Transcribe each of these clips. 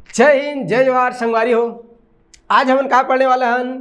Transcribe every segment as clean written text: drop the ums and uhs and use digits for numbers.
जय हिंद, जय जवाहर संगवारी हो। आज हम का पढ़ने वाला हन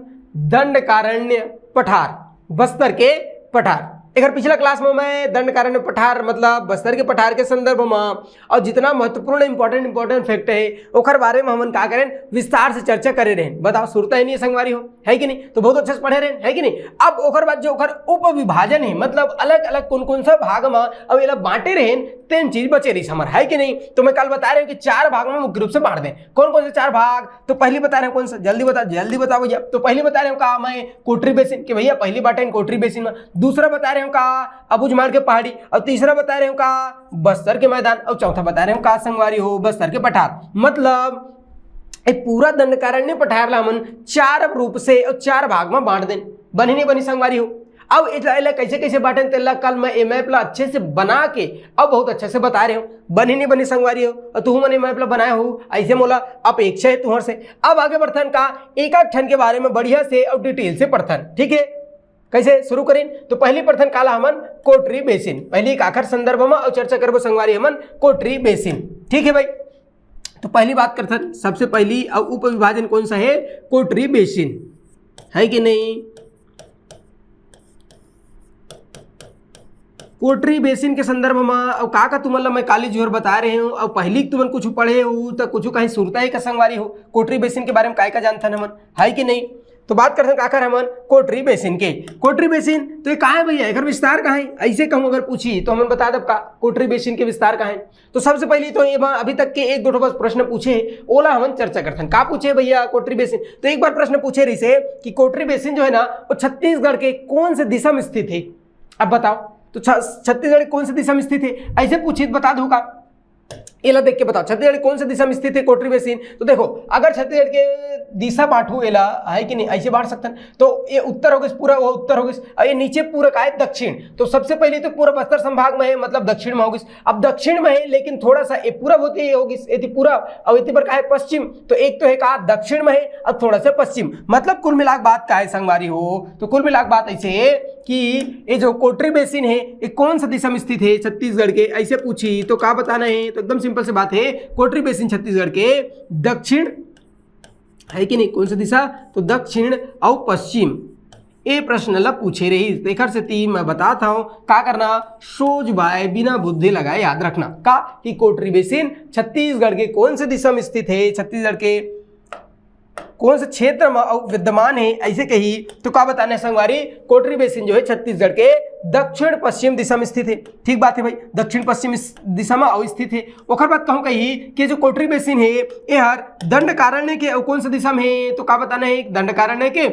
दंडकारण्य पठार, बस्तर के पठार। एक पिछला क्लास में मैं दंडकारण्य पठार मतलब बस्तर के पठार के संदर्भ में और जितना महत्वपूर्ण इंपॉर्टेंट फैक्ट है ओकर बारे में हम का करें विस्तार से चर्चा करे रहे। बताओ सुरता ही नहीं संगवारी हो, है कि नहीं? तो बहुत अच्छे से पढ़े रहे, है कि नहीं? अब ओकर बाद जो ओकर उप विभाजन है मतलब अलग अलग कौन सा भाग में अब ये बांटे रहे तीन चीज बचे रही हमारे, है कि नहीं? तो मैं कल बता रहे हूँ कि चार भाग में मुख्य रूप से बांट दें। कौन से चार भाग? तो पहली बता रहे हैं कौन सा, जल्दी बताओ भैया। तो पहली बता रहे हूँ का मैं कोटरी बेसिन कि भैया पहली बाटे कोटरी बेसिन में, दूसरा बता रहे हूँ का अबूझमाड़ के पहाड़ी, और तीसरा बता रहे हूँ का बस्तर के मैदान, और चौथा बता रहे हूँ का संगवारी हो बस्तर के पठार। मतलब एक पूरा दंडकारण्य पठार ला हमन चार रूप से और चार भाग में बांट दें। बनी नहीं बनी संगवारी हो? अब इला कैसे कैसे बांटे तेला कल मैं ए मैप ला अच्छे से बना के अब बहुत अच्छे से बता रहे हो। बनी नहीं बनी संगवारी हो? और तू मैंने मैप ला बनाया हो ऐसे मोला अपेक्षा है तुहर से। अब आगे बढ़थन का एक ठन के बारे में बढ़िया से और डिटेल से पढ़थन, ठीक है? कैसे शुरू करें? तो पहली पढ़थन काला हमन कोटरी बेसिन, पहली एक आखिर संदर्भ में और चर्चा करबो संगवारी हमन कोटरी बेसिन, ठीक है भाई? तो पहली बात करथन सबसे पहली उप विभाजन कौन सा है? कोटरी बेसिन, है कि नहीं? कोटरी बेसिन के संदर्भ में अब का तुमन मैं काली जोर बता रहे हूँ। अब पहली तुमन कुछ पढ़े हो तो कुछ कहीं सुरता ही का संगवारी हो कोटरी बेसिन के बारे में काय का जानथन हमन, है कि नहीं? तो बात करते हैं काकर हमन कोटरी बेसिन के। कोटरी बेसिन तो ये कहाँ है भैया, एक विस्तार कहाँ है? ऐसे कहूँ अगर पूछी तो हमन बता दब का कोटरी बेसिन के विस्तार कहाँ है। तो सबसे पहले तो ये अभी तक के एक दो बस प्रश्न पूछे ओला हमन चर्चा करते हैं। का पूछे भैया कोटरी बेसिन? तो एक बार प्रश्न पूछे रही से कि कोटरी बेसिन जो है ना वो छत्तीसगढ़ के कौन से दिशा में स्थित है? अब बताओ तो छत्तीसगढ़ कौन सी दिशा में स्थित है ऐसे पूछी बता दूंगा। एला देख के बताओ छत्तीसगढ़ कौन सी दिशा में स्थित है कोटरी बेसिन। तो देखो अगर छत्तीसगढ़ के दिशा बांटू एला, है कि नहीं? ऐसे बांट सकते हैं। तो ये उत्तर हो गई पूरा, वो उत्तर हो गई, और ये नीचे पूरा का है दक्षिण। तो सबसे पहले तो पूरा बस्तर संभाग में है मतलब दक्षिण में होगी। अब दक्षिण में है लेकिन थोड़ा सा ये पूरा होती होगी पूरा, और इतनी पर का है पश्चिम। तो एक तो है कहा दक्षिण में है और थोड़ा सा पश्चिम, मतलब कुल मिलाकर बात का है संगवारी हो। तो कुल मिलाकर बात ऐसे है कि ये जो कोटरी बेसिन है ये कौन सा दिशा में स्थित है छत्तीसगढ़ के, ऐसे पूछी तो क्या बताना है? तो एकदम सिंपल सी बात है कोटरी बेसिन छत्तीसगढ़ के दक्षिण, है कि नहीं? कौन सी दिशा? तो दक्षिण और पश्चिम। ये प्रश्न ला पूछे रही देखर से ती मैं बताता हूं का करना, सोच बाय बिना बुद्धि लगाए याद रखना का कि कोटरी बेसिन छत्तीसगढ़ के कौन से दिशा में स्थित है, छत्तीसगढ़ के कौन से क्षेत्र में विद्यमान है ऐसे कही तो क्या बताना है संगवारी? कोटरी बेसिन जो है छत्तीसगढ़ के दक्षिण पश्चिम दिशा में स्थित है। ठीक बात है भाई, दक्षिण पश्चिम दिशा में अवस्थित है। ओकर बात कहूँ कही कि जो कोटरी बेसिन है ये हर दंडकारण्य के कौन सा दिशा में है? तो क्या बताना है? दंडकारण्य के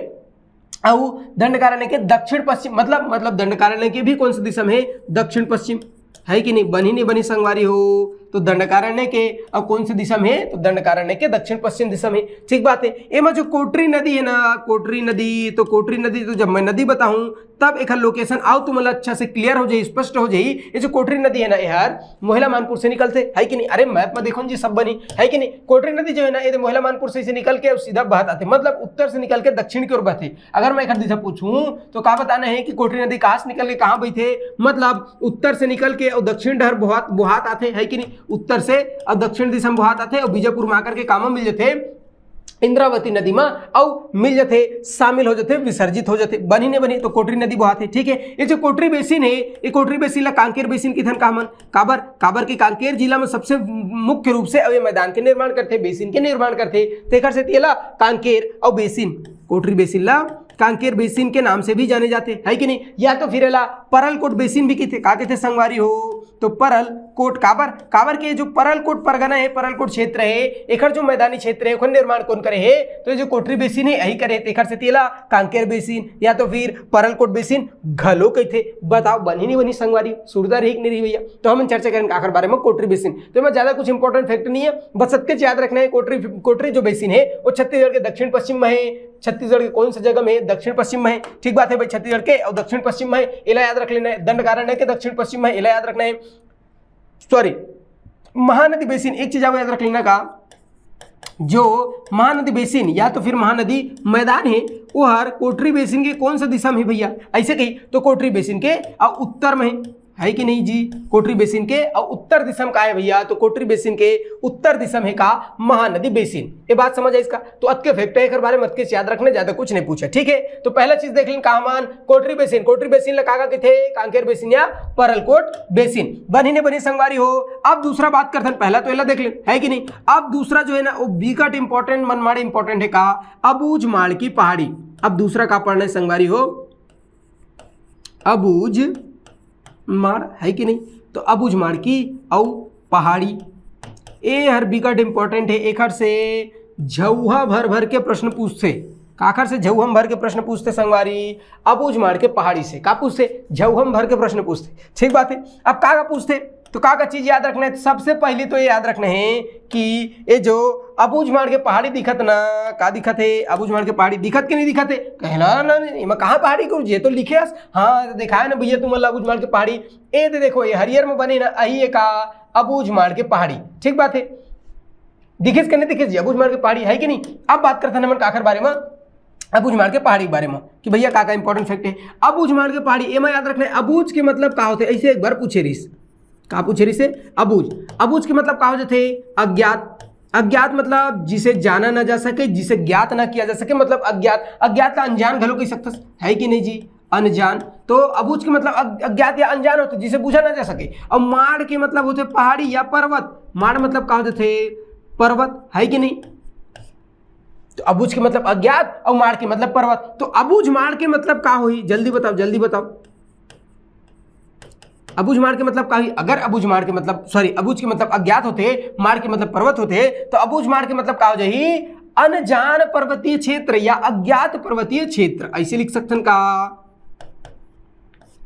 दंडकारण्य के दक्षिण पश्चिम, मतलब दंडकारण्य के भी कौन सी दिशा में है? दक्षिण पश्चिम, है कि नहीं? बनी नहीं बनी संगवारी हो? तो दंडकारण्य के अब कौन सी दिशा में है? तो दंडकारण्य के दक्षिण पश्चिम दिशा में। ठीक बात है। ये में जो कोटरी नदी है ना, कोटरी नदी, तो कोटरी नदी तो जब मैं नदी बताऊं तब एक लोकेशन आओ तो मतलब अच्छा से क्लियर हो जाए, स्पष्ट हो जाए। ये जो कोटरी नदी है ना यार मोहला मानपुर से निकलते, है कि नहीं? अरे मैप में देखो जी सब बनी, है कि नहीं? कोटरी नदी जो है ना ये मोहला मानपुर से निकल के सीधा बहत आते, मतलब उत्तर से निकल के दक्षिण की ओर बहते। अगर मैं एक दिशा पूछूं तो क्या बताना है कि कोटरी नदी कहाँ से निकल के कहाँ बहते? मतलब उत्तर से निकल के और दक्षिण डहर बुहात आते, है कि नहीं? उत्तर से और दक्षिण दिशा में बुहात आते और बीजापुर में आकर के काम मिल जाते इंद्रावती नदी में और मिल जाते, शामिल हो जाते, विसर्जित हो जाते। बनी नहीं बनी तो कोटरी नदी बहाते। ठीक है। ये जो कोटरी बेसिन है ये कोटरी बेसिन ला कांकेर बेसिन की धन कामन काबर के कांकेर जिला में सबसे मुख्य रूप से अवे मैदान के निर्माण करते, बेसिन के निर्माण करते। तेखर से तेला कांकेर और बेसिन कोटरी बेसिन ला कांकेर बेसिन के नाम से भी जाने जाते, है कि नहीं? या तो फिर परलकोट बेसिन भी कहते, का कहते संगवारी हो? तो परलकोट काबर के जो परलकोट परगना है, परलकोट क्षेत्र है, एकर जो मैदानी क्षेत्र है ओकर निर्माण कौन करे है? तो ये जो कोटरी बेसिन है यही करे। तेखर से तेला कांकेर बेसिन या तो फिर परलकोट बेसिन घलो कहते। बताओ बनी नहीं बनी संगवारी? सुरदा रही नहीं रही भैया? तो हम चर्चा करेंगे आखिर बारे में कोटरी बेसिन। तो मैं ज्यादा कुछ इंपॉर्टेंट फैक्ट नहीं है, बस सबके याद रखना है कोटरी जो बेसिन है वो छत्तीसगढ़ के दक्षिण पश्चिम में है। छत्तीसगढ़ के कौन सी जगह में? दक्षिण पश्चिम में है। ठीक बात है भाई, छत्तीसगढ़ के और दक्षिण पश्चिम में है, इला याद रख लेना है। दंडकारण्य के दक्षिण पश्चिम में, इला याद रखना है। सॉरी, महानदी बेसिन एक चीज याद रख लेना का, जो महानदी बेसिन या तो फिर महानदी मैदान है वो हर कोटरी बेसिन के कौन सा दिशा में है भैया? ऐसे कही तो कोटरी बेसिन के उत्तर में है। है कि नहीं जी, कोटरी बेसिन के। और उत्तर दिशा में का है भैया, तो कोटरी बेसिन के उत्तर दिशा में का महानदी बेसिन। ये बात समझ है इसका। तो अत के फैक्ट है बारे में अत याद रखने, ज्यादा कुछ नहीं पूछा, ठीक है। तो पहला चीज देख लें कहा मान कोटरी बेसिन, कोटरी बेसिन लगा के थे कांकेर बेसिन या परलकोट बेसिन, बनी ने बनी संगवारी हो। अब दूसरा बात करते हैं, पहला तो एला देख लें, है कि नहीं। अब दूसरा जो है ना वो विकट इंपॉर्टेंट मनमाड़ इंपॉर्टेंट है का अबूझ माड़ की पहाड़ी। अब दूसरा का पढ़ना है संगवारी हो, अबूझ माड़, है कि नहीं। तो अबूझ माड़ की औ पहाड़ी, ए हर विकट इंपॉर्टेंट है। एक हर से झौहा भर भर के प्रश्न पूछते, काखर से झौहम भर के प्रश्न पूछते संगवारी, अबूझ माड़ के पहाड़ी से का पूछते, झौहम भर के प्रश्न पूछते, ठीक बात है। अब का पूछते, तो का चीज याद रखना है। सबसे पहले तो ये याद रखना है कि ये जो अबूझ माड़ के पहाड़ी दिखत ना, का दिखत है, अबूझ माड़ के पहाड़ी दिखत कि नहीं दिखत है, कहना ना नहीं मैं कहाँ पहाड़ी करूँ, ये तो लिखे हाँ देखा है ना भैया तुम अबूझ माड़ के पहाड़ी, ए दे देखो ये हरियर में बने ना, यही का अबूझ माड़ के पहाड़ी, ठीक बात है। दिखेस कि नहीं दिखेस जी अबूझ माड़ के पहाड़ी, है कि नहीं। अब बात करते हैं काखर बारे में, अबूझ माड़ के पहाड़ी के बारे में कि भैया का इंपॉर्टेंट फैक्ट है। अबूझ माड़ के पहाड़ी एमा याद रखना है, अबूझ के मतलब का होते, ऐसे एक बार पूछे रिस का पूछे रिस अबूझ, अबूझ के मतलब का हो जाते अज्ञात, अज्ञात मतलब जिसे जाना ना जा सके, जिसे ज्ञात ना किया जा सके, मतलब अज्ञात, अज्ञात का अनजान घलो कह सकते, है कि नहीं जी, अनजान। तो अबूझ के मतलब अज्ञात या अनजान होते जिसे बूझा ना जा सके। और माड़ के मतलब होते पहाड़ी या पर्वत, माड़ मतलब का होते पर्वत, है कि नहीं। तो अबूझ के मतलब अज्ञात और माड़ के मतलब पर्वत। तो अबूझ माड़ के मतलब का हुई, जल्दी बताओ जल्दी बताओ, अबूझ माड़ के मतलब का हुई। अगर अबूझ माड़ के मतलब सॉरी अबूझ के मतलब अज्ञात होते, माड़ के मतलब पर्वत होते, तो अबूझ माड़ के मतलब का हो जाही अनजान पर्वतीय क्षेत्र या अज्ञात पर्वतीय क्षेत्र, ऐसे लिख सकते हैं का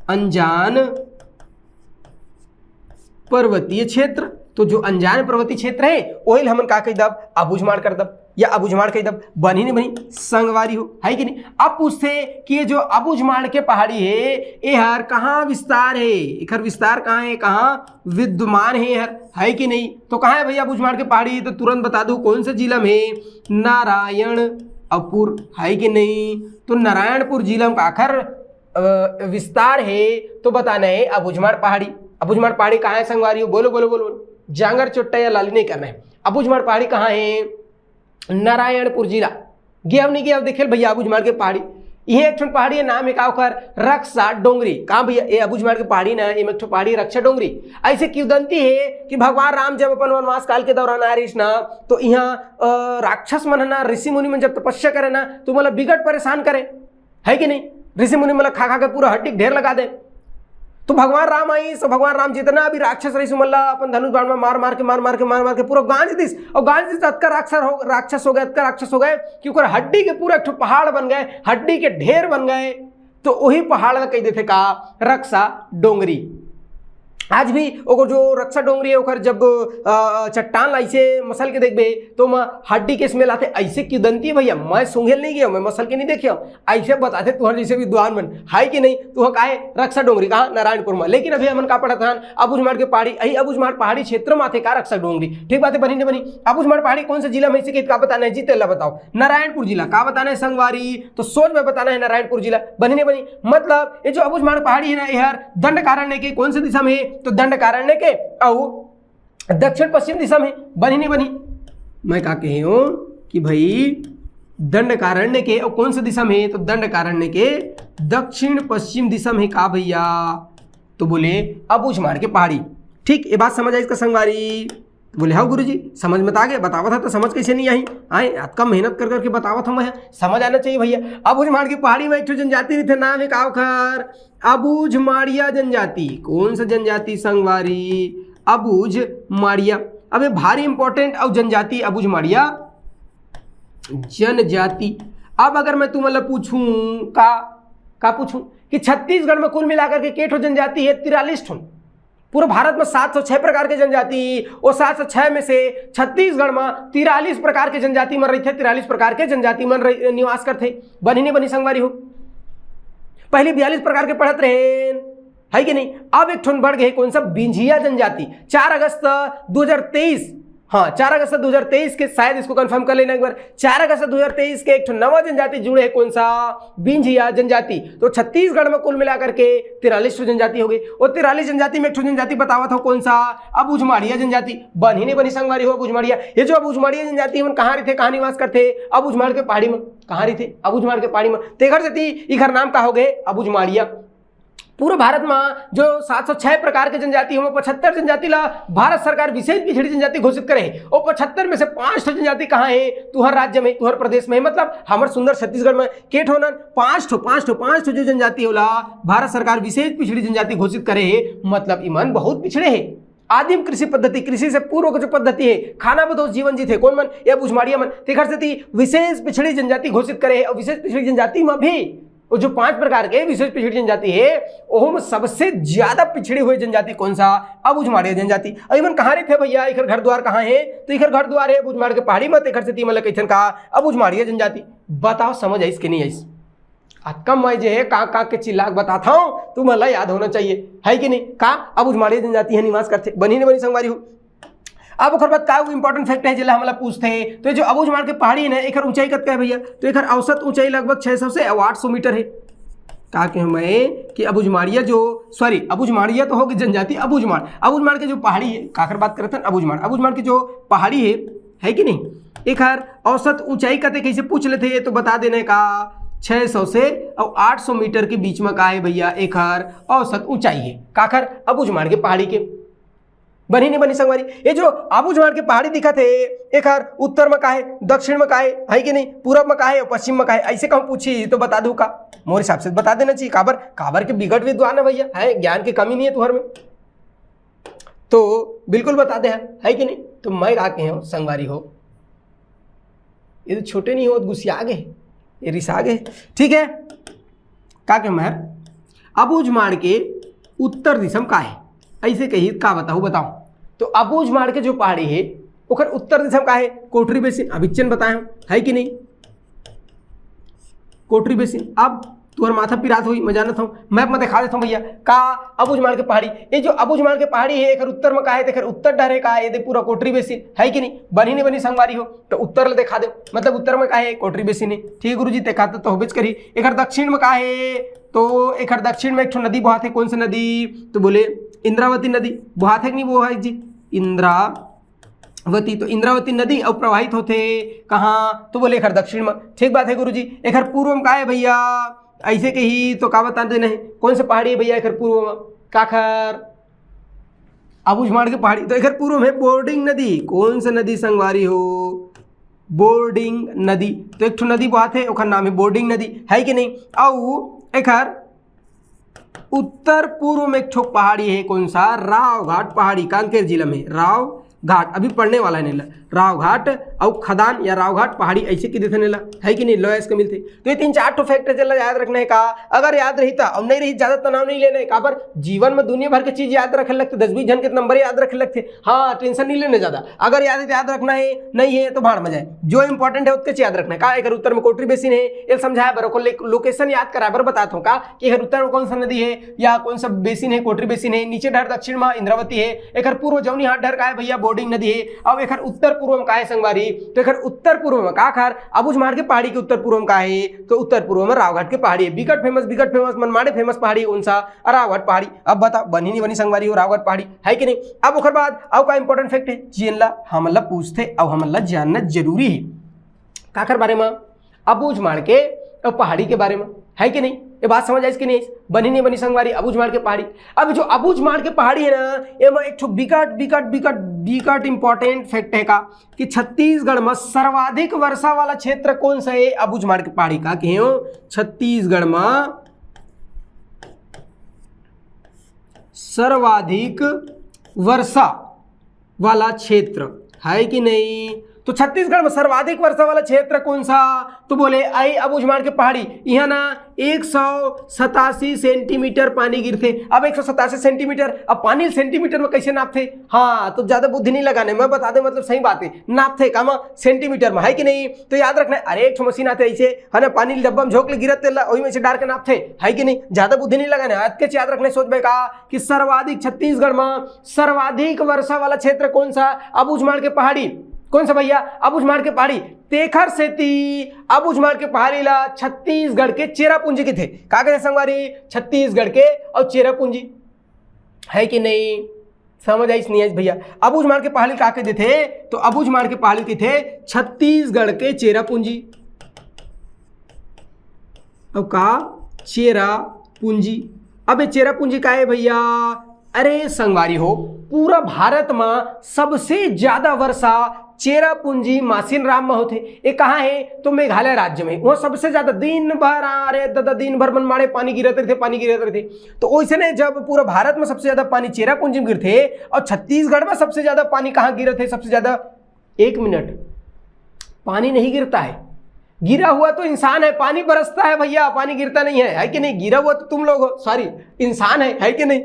अनजान पर्वतीय क्षेत्र। तो जो अनजान पर्वतीय क्षेत्र है वही हमन का कह दब अबूझ माड़ कर दब या अबूझ माड़ कह दब, बनी नहीं बनी संगवारी हो, है कि नहीं। अब पूछते कि ये जो अबूझ माड़ के पहाड़ी है ये हर कहाँ विस्तार है, एक विस्तार कहाँ है, कहाँ विद्यमान है हर, है कि नहीं। तो कहाँ है भैया अबूझ माड़ के पहाड़ी, तो तुरंत बता दो कौन से जिला में, नारायणपुर, है कि नहीं। तो नारायणपुर जिला में आखिर विस्तार है, तो बताना है अबूझ माड़ पहाड़ी। अबूझ माड़ पहाड़ी कहाँ है संगवारी हो, बोलो बोलो बोलो बोलो, जांगर चुट्टा या लाली नहीं करना है। अबूझ माड़ पहाड़ी कहाँ है, नारायणपुर जिला। गया नहीं गया देखे भैया अबूझ माड़ के पहाड़ी, ये एक पहाड़ी है, नाम है का ओकर रक्षा डोंगरी। कहाँ भैया ये अबूझ माड़ के पहाड़ी ना, ये एक पहाड़ी रक्षा डोंगरी। ऐसे किंवदंती है कि भगवान राम जब अपन वनवास काल के दौरान आ रही ना, तो यहाँ राक्षस मन ना ऋषि मुनि मन जब तपस्या करे ना, तो मतलब बिगड़ परेशान करे, है कि नहीं। ऋषि मुनि मतलब खा खा कर पूरा हड्डी ढेर लगा दे। तो भगवान राम आई, तो भगवान राम जितना भी राक्षस रही सुमल्ला अपन धनुष बाण में मार मार के पूरा गांज दिस, और गांज दिस अतका राक्षस हो गए, अतका राक्षस हो गए कि ओकर हड्डी के पूरा एक पहाड़ बन गए, हड्डी के ढेर बन गए। तो वही पहाड़ कह देते का रक्षा डोंगरी। आज भी ओकर जो रक्षा डोंगरी है ओकर जब चट्टान ऐसे मसल के देखबे तो हड्डी के स्मेल आते, ऐसे किंवदंती है भैया। मैं सूंघेल नहीं गया, मैं मसल के नहीं देखियो, ऐसे बताते तुहर जैसे विद्वान मन, है कि नहीं। तो वह का है रक्षा डोंगरी, कहाँ नारायणपुर में। लेकिन अभी हमन का पढ़ा था अबूझ माड़ के पहाड़ी, यही अबूझ माड़ पहाड़ी क्षेत्र में आते का रक्षा डोंगरी, ठीक बात है। बनी नहीं बनी अबूझ माड़ पहाड़ी कौन से जिला में से का बताना है, जीते बताओ नारायणपुर जिला का बताना है संगवारी। तो सोच में बताना है नारायणपुर जिला, बनी नहीं बनी। मतलब ये जो अबूझ माड़ पहाड़ी है ना, यार दंडकारण्य के कौन से दिशा में है, तो दंडकारण्य के और दक्षिण पश्चिम दिशा में, बनी नहीं बनी। मैं क्या कही हूं कि भाई दंडकारण्य के और कौन सी दिशा में, तो दंडकारण्य के दक्षिण पश्चिम दिशा में का भैया, तो बोले अबूझ माड़ के पहाड़ी। ठीक ये बात समझ आई इसका संगवारी, बोले हाँ गुरुजी समझ में आ गया, बतावा था तो समझ कैसे नहीं आई, आए आपका मेहनत कर करके बतावा था मैं, समझ आना चाहिए भैया। अबूझ माड़ की पहाड़ी में एक जनजाति नहीं थे, नाम है कावखर अबूझ माड़िया जनजाति। कौन सा जनजाति संगवारी, अबूझ माड़िया। अब ये भारी इंपॉर्टेंट और जनजाति अबूझ माड़िया जनजाति। अब अगर मैं तुम मतलब पूछूं का पूछूं कि छत्तीसगढ़ में कुल मिलाकर के केठो जनजाति है, 43 ठो। पूरे भारत में 706 प्रकार के जनजाति, और 706 में से छत्तीसगढ़ में 43 प्रकार के जनजाति मन रही थे, 43 प्रकार के जनजाति मन निवास करते। बनी नहीं बनी संगवारी हो, पहले 42 प्रकार के पढ़त रहे, है कि नहीं। अब एक ठोन बढ़ गए कौन सा, बिंझिया जनजाति। 4 अगस्त 2023 हाँ 4 अगस्त 2023 के, शायद इसको कंफर्म कर लेना एक बार, 4 अगस्त 2023 के एक नवा जनजाति जुड़े है, कौन सा, बिंझिया जनजाति। तो छत्तीसगढ़ में कुल मिलाकर के 43 जनजाति हो गई, और 43 जनजाति में एक जनजाति बतावा था कौन सा, अबुझमाड़िया जनजाति। बनी नहीं बनी संगवारी हो अबुझमाड़िया। ये जो अबुझमाड़िया जनजाति है कहाँ रहते, कहाँ निवास करते, अबुझमाड़ के पहाड़ी में। कहाँ रहते, अबुझमाड़ के पहाड़ी में। तेघर से इघर नाम का हो गए अबुझमाड़िया। पूरे भारत में जो 706 प्रकार के जनजाति हैं, 75 जनजाति ला भारत सरकार विशेष पिछड़ी जनजाति घोषित करे है, और 75 में से 5 जनजाति कहाँ है, तुहर राज्य में, तुहर प्रदेश में। मतलब हमारे सुंदर छत्तीसगढ़ में के ठो न 5 जो जनजाति होला भारत सरकार विशेष पिछड़ी जनजाति घोषित करे है। मतलब ईमान बहुत पिछड़े है। आदिम कृषि पद्धति, कृषि से पूर्व की जो पद्धति है, खाना बदोश जीवन जी थे, कौन मन, ये अबुझमाड़िया मन। तेखर से विशेष पिछड़ी जनजाति घोषित करे है, और विशेष पिछड़ी जनजाति में भी वो जो 5 प्रकार के विशेष पिछड़ी जनजाति है, ओह में सबसे ज्यादा पिछड़ी हुई जनजाति कौन सा, अबुझमाड़िया जनजाति। अभी कहाँ रहे थे भैया, इखर घर द्वार कहाँ है, तो इखर घर द्वार है अबुझमाड़ के पहाड़ी में। तेखर से तीमल कैथन का अबुझमाड़िया जनजाति। बताओ समझ आइस कि नहीं आइस। कम मैं जे है का के चिल्लाक बताता हूँ, तुम्हें याद होना चाहिए, है कि नहीं। का अबुझमाड़िया जनजाति है निवास करते, बनी नहीं बनी संगवारी हो। अब ओकर बाद का इंपॉर्टेंट फैक्ट है जिला हमला पूछते हैं, तो जो अबुझमाड़ के पहाड़ी है ना, एकर ऊंचाई कत का है भैया, तो एकर औसत ऊंचाई लगभग 600 से 800 मीटर है। का कहे मैं कि अबुझमाड़िया जो, सॉरी अबुझमाड़िया तो होगी जनजाति, अबुझमाड़ के जो पहाड़ी है, काकर बात करते हैं अबुझमाड़ की जो पहाड़ी है कि नहीं, एकर औसत ऊंचाई कते कैसे पूछ लेते हैं, तो बता देने का 600 से और 800 मीटर के बीच में का है भैया, एकर औसत ऊंचाई है। काकर अबुझमाड़ के पहाड़ी के। बनी नहीं बनी संगवारी। ये जो अबुझमाड़ के पहाड़ी दिखत है, एक उत्तर में का है, दक्षिण में का है कि नहीं, पूरब में का है और पश्चिम में का है। ऐसे कहूँ पूछी तो बता दूँ का, मोर हिसाब से बता देना चाहिए। काबर के बिगड़ विद्वान है भैया, है ज्ञान की कमी नहीं है तुहर में, तो बिल्कुल बता दे, है कि नहीं। तो मैं का के हो संगवारी हो, ये तो छोटे नहीं हो, गुस्सिया गए, ये रिसा गए, ठीक है। का के मैं अबुझमाड़ के उत्तर दिशा का है, ऐसे कही का बताओ। तो अबुझमाड़ के जो पहाड़ी है ओकर उत्तर दिशा का है, कोटरी बेसिन। अभिचन बताए है कि नहीं, कोटरी बेसिन। अब तुहर माथा पिरात हुई, मैं जानता हूँ, मैप में दिखा देता हूँ भैया। का अबुझमाड़ के पहाड़ी, ये जो अबुझमाड़ के पहाड़ी है एक उत्तर में का है, तो उत्तर डर है का है, ये पूरा कोटरी बेसिन, है कि नहीं। बनी नहीं बनी संगवारी हो, तो उत्तर दिखा दे, मतलब उत्तर में का है, कोटरी बेसिन है, ठीक है गुरु जी। दिखाते तो होबेच करी। एक दक्षिण में का है, तो एक दक्षिण में एक नदी बहाते, कौन सी नदी, तो बोले इंद्रावती नदी बहाते कि नहीं वो है जी, इंद्रावती। तो इंद्रावती नदी अब प्रवाहित होते कहाँ, तो बोले एक दक्षिण में, ठीक बात है गुरु जी। एक पूर्व में का है भैया, ऐसे के ही तो का बता देना है, कौन से पहाड़ी है भैया एक पूर्व में, काखर अबुझमाड़ के पहाड़ी। तो एक पूर्व में बोर्डिंग नदी, कौन सा नदी संगवारी हो, बोर्डिंग नदी। तो एक नदी बहाते ओकर नाम है बोर्डिंग नदी, है कि नहीं। और एक उत्तर पूर्व में एक पहाड़ी है, कौन सा, राव घाट पहाड़ी, कांकेर जिला में राव घाट। अभी पढ़ने वाला है नीला, राव घाट और खदान या राव घाट पहाड़ी, ऐसे की देते नीला, है कि नहीं, लॉयस के मिलते। तो ये 3-4 ठो फैक्टर चला याद रखना है का। अगर याद रही था अब नहीं रही, ज्यादा तनाव नहीं लेना है का, पर जीवन में दुनिया भर की चीज याद रखे लगते, 10-20 जन के नंबर याद रखे लगते, हाँ टेंशन नहीं लेने ज्यादा। अगर याद रखना है, नहीं है तो भाड़ में जाए, जो इंपॉर्टेंट है उसके याद रखना है का। एक उत्तर में कोटरी बेसिन है, ये समझाया बरो, लोकेशन याद करा बर बताता हूँ का, कि उत्तर में कौन सा नदी है या कौन सा बेसिन है, कोटरी बेसिन है। नीचे डर दक्षिण में इंद्रावती है, एक पूर्व जौनी हाट डर का है भैया, बोर्डिंग नदी है। अब एक उत्तर पूर्व में का है संगवारी, तो एक उत्तर पूर्व में का खार अबुझमाड़ के पहाड़ी के उत्तर पूर्व में का है, तो उत्तर पूर्व में रावघाट के पहाड़ी है। बिकट फेमस मनमाड़े फेमस पहाड़ी कौन सा, रावघाट पहाड़ी। अब बता बनी नहीं बनी संगवारी हो, रावघाट पहाड़ी, है कि नहीं। अब ओकर बाद अब का इंपॉर्टेंट फैक्ट है जिनला हमला पूछते अब हमला जानना जरूरी है, काकर बारे में, अबुझमाड़ के पहाड़ी के बारे में, है कि नहीं। ये बात समझ आई कि नहीं, बनी नहीं बनी संगवारी अबुझमाड़ के पहाड़ी। अब जो अबुझमाड़ के पहाड़ी है ना, ये में एक बिकट इंपॉर्टेंट फैक्ट है का, कि छत्तीसगढ़ में सर्वाधिक वर्षा वाला क्षेत्र कौन सा है, अबुझमाड़ के पहाड़ी का। क्यों, छत्तीसगढ़ में सर्वाधिक वर्षा वाला क्षेत्र, है कि नहीं। तो छत्तीसगढ़ में सर्वाधिक वर्षा वाला क्षेत्र कौन सा? तो बोले आई अबूझमाड़ के पहाड़ी। यहाँ ना 187 सेंटीमीटर पानी गिरते। अब 187 सेंटीमीटर, अब पानी सेंटीमीटर में कैसे नापते? हाँ, तो ज्यादा बुद्धि नहीं लगाने, मैं बता दे, मतलब सही बात है, नापते कामा सेंटीमीटर में, है कि नहीं? तो याद रखना, अरे एक मशीन आते ऐसे है ना, पानी डब्बा में झोंक ले गिरत वही में से डाल के नापते, है कि नहीं? ज्यादा बुद्धि नहीं लगाने। आज के याद रखने सोच में कहा कि सर्वाधिक छत्तीसगढ़ में सर्वाधिक वर्षा वाला क्षेत्र कौन सा? अबूझमाड़ के पहाड़ी। कौन सा भैया? अबूझमाड़ के पहाड़ी। तेखर सेती अबूझमाड़ के पहाड़ी ला छत्तीसगढ़ के चेरापूंजी के थे। का कहते संगवारी? छत्तीसगढ़ के और चेरापूंजी, है कि नहीं? समझ आई नहीं आई भैया? अबूझमाड़ के पहाड़ी का कहते थे? तो अबूझमाड़ के पहाड़ी के थे छत्तीसगढ़ के चेरापूंजी। अब का? चेरापूंजी। अब ये चेरापूंजी का है भैया? अरे संगवारी हो, पूरा भारत में सबसे ज्यादा वर्षा चेरापूंजी मासिनराम में होते। ये कहाँ है? तो मेघालय राज्य में। वो सबसे ज्यादा दिन भर, अरे दादा दिन भर मनमाड़े पानी गिरते थे, पानी गिरते थे। तो वैसे ने जब पूरा भारत में सबसे ज्यादा पानी चेरापूंजी में गिरते और छत्तीसगढ़ में सबसे ज्यादा पानी कहाँ गिरे थे? सबसे ज्यादा 1 मिनट पानी नहीं गिरता है, गिरा हुआ तो इंसान है, पानी बरसता है भैया, पानी गिरता नहीं है कि नहीं? गिरा हुआ तो तुम लोग हो, सॉरी इंसान है कि नहीं?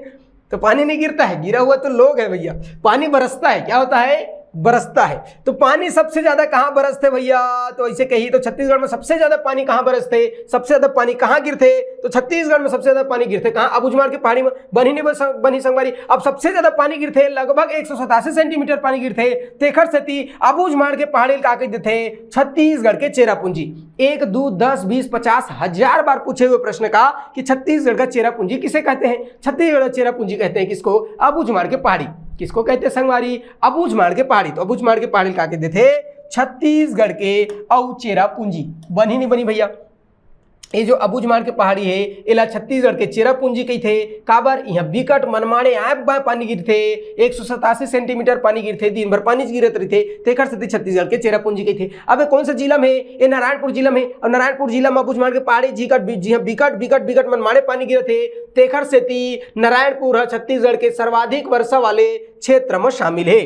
तो पानी नहीं गिरता है, गिरा हुआ तो लोग है भैया। पानी बरसता है, क्या होता है? बरसता है। तो पानी सबसे ज्यादा कहां बरसते भैया? तो ऐसे कही तो छत्तीसगढ़ में सबसे ज्यादा पानी कहां बरसते? सबसे ज्यादा पानी कहां गिरते? तो छत्तीसगढ़ में सबसे ज्यादा पानी गिरते कहां? अबूझमाड़ की पहाड़ी में। बनी संगवारी। अब सबसे ज्यादा पानी गिरते, लगभग 187 सेंटीमीटर पानी गिरते। तेखर सेती अबूझमाड़ के पहाड़ी का कहते थे छत्तीसगढ़ के चेरापूंजी। 1, 2, 10, 20, 50 हजार बार पूछे हुए प्रश्न का कि छत्तीसगढ़ का चेरापूंजी किसे कहते हैं? छत्तीसगढ़ का चेरापूंजी कहते हैं किसको? अबूझमाड़ के पहाड़ी। किसको कहते हैं संगवारी? अबूझमाड़ के पहाड़ी। तो अबूझमाड़ के पहाड़ी का कहते थे छत्तीसगढ़ के औ चेरापूंजी। बनी नहीं बनी भैया? ये जो अबूझमाड़ के पहाड़ी है इला छत्तीसगढ़ के चेरापूंजी कही थे। काबर? यहाँ बिकट मनमाड़े आब बा पानी गिरते, 187 सेंटीमीटर पानी गिरते, दिन भर पानी गिरत रही थे। तेखर से छत्तीसगढ़ के चेरापूंजी कही थे। अब कौन सा जिला में? ये नारायणपुर जिला में। और नारायणपुर जिला में अबूझमाड़ के पहाड़ी बिकट मनमाड़े पानी गिरत थे। तेखर से नारायणपुर छत्तीसगढ़ के सर्वाधिक वर्षा वाले क्षेत्र में शामिल है।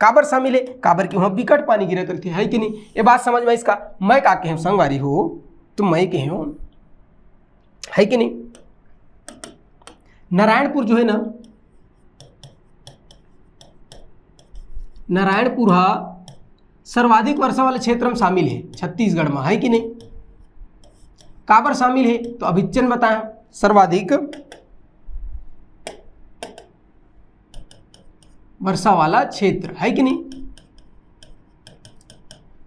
काबर शामिल है? काबर की वहां बिकट पानी गिरत रही है कि नहीं? ये बात समझ में इसका? मैं का कहे संगवारी हो, तुम मैं कहे हो, है कि नहीं? नारायणपुर जो है ना, नारायणपुर सर्वाधिक वर्षा वाले क्षेत्र में शामिल है छत्तीसगढ़ में, है कि नहीं? काबर शामिल है? तो अभिचन बताएं, सर्वाधिक वर्षा वाला क्षेत्र, है कि नहीं?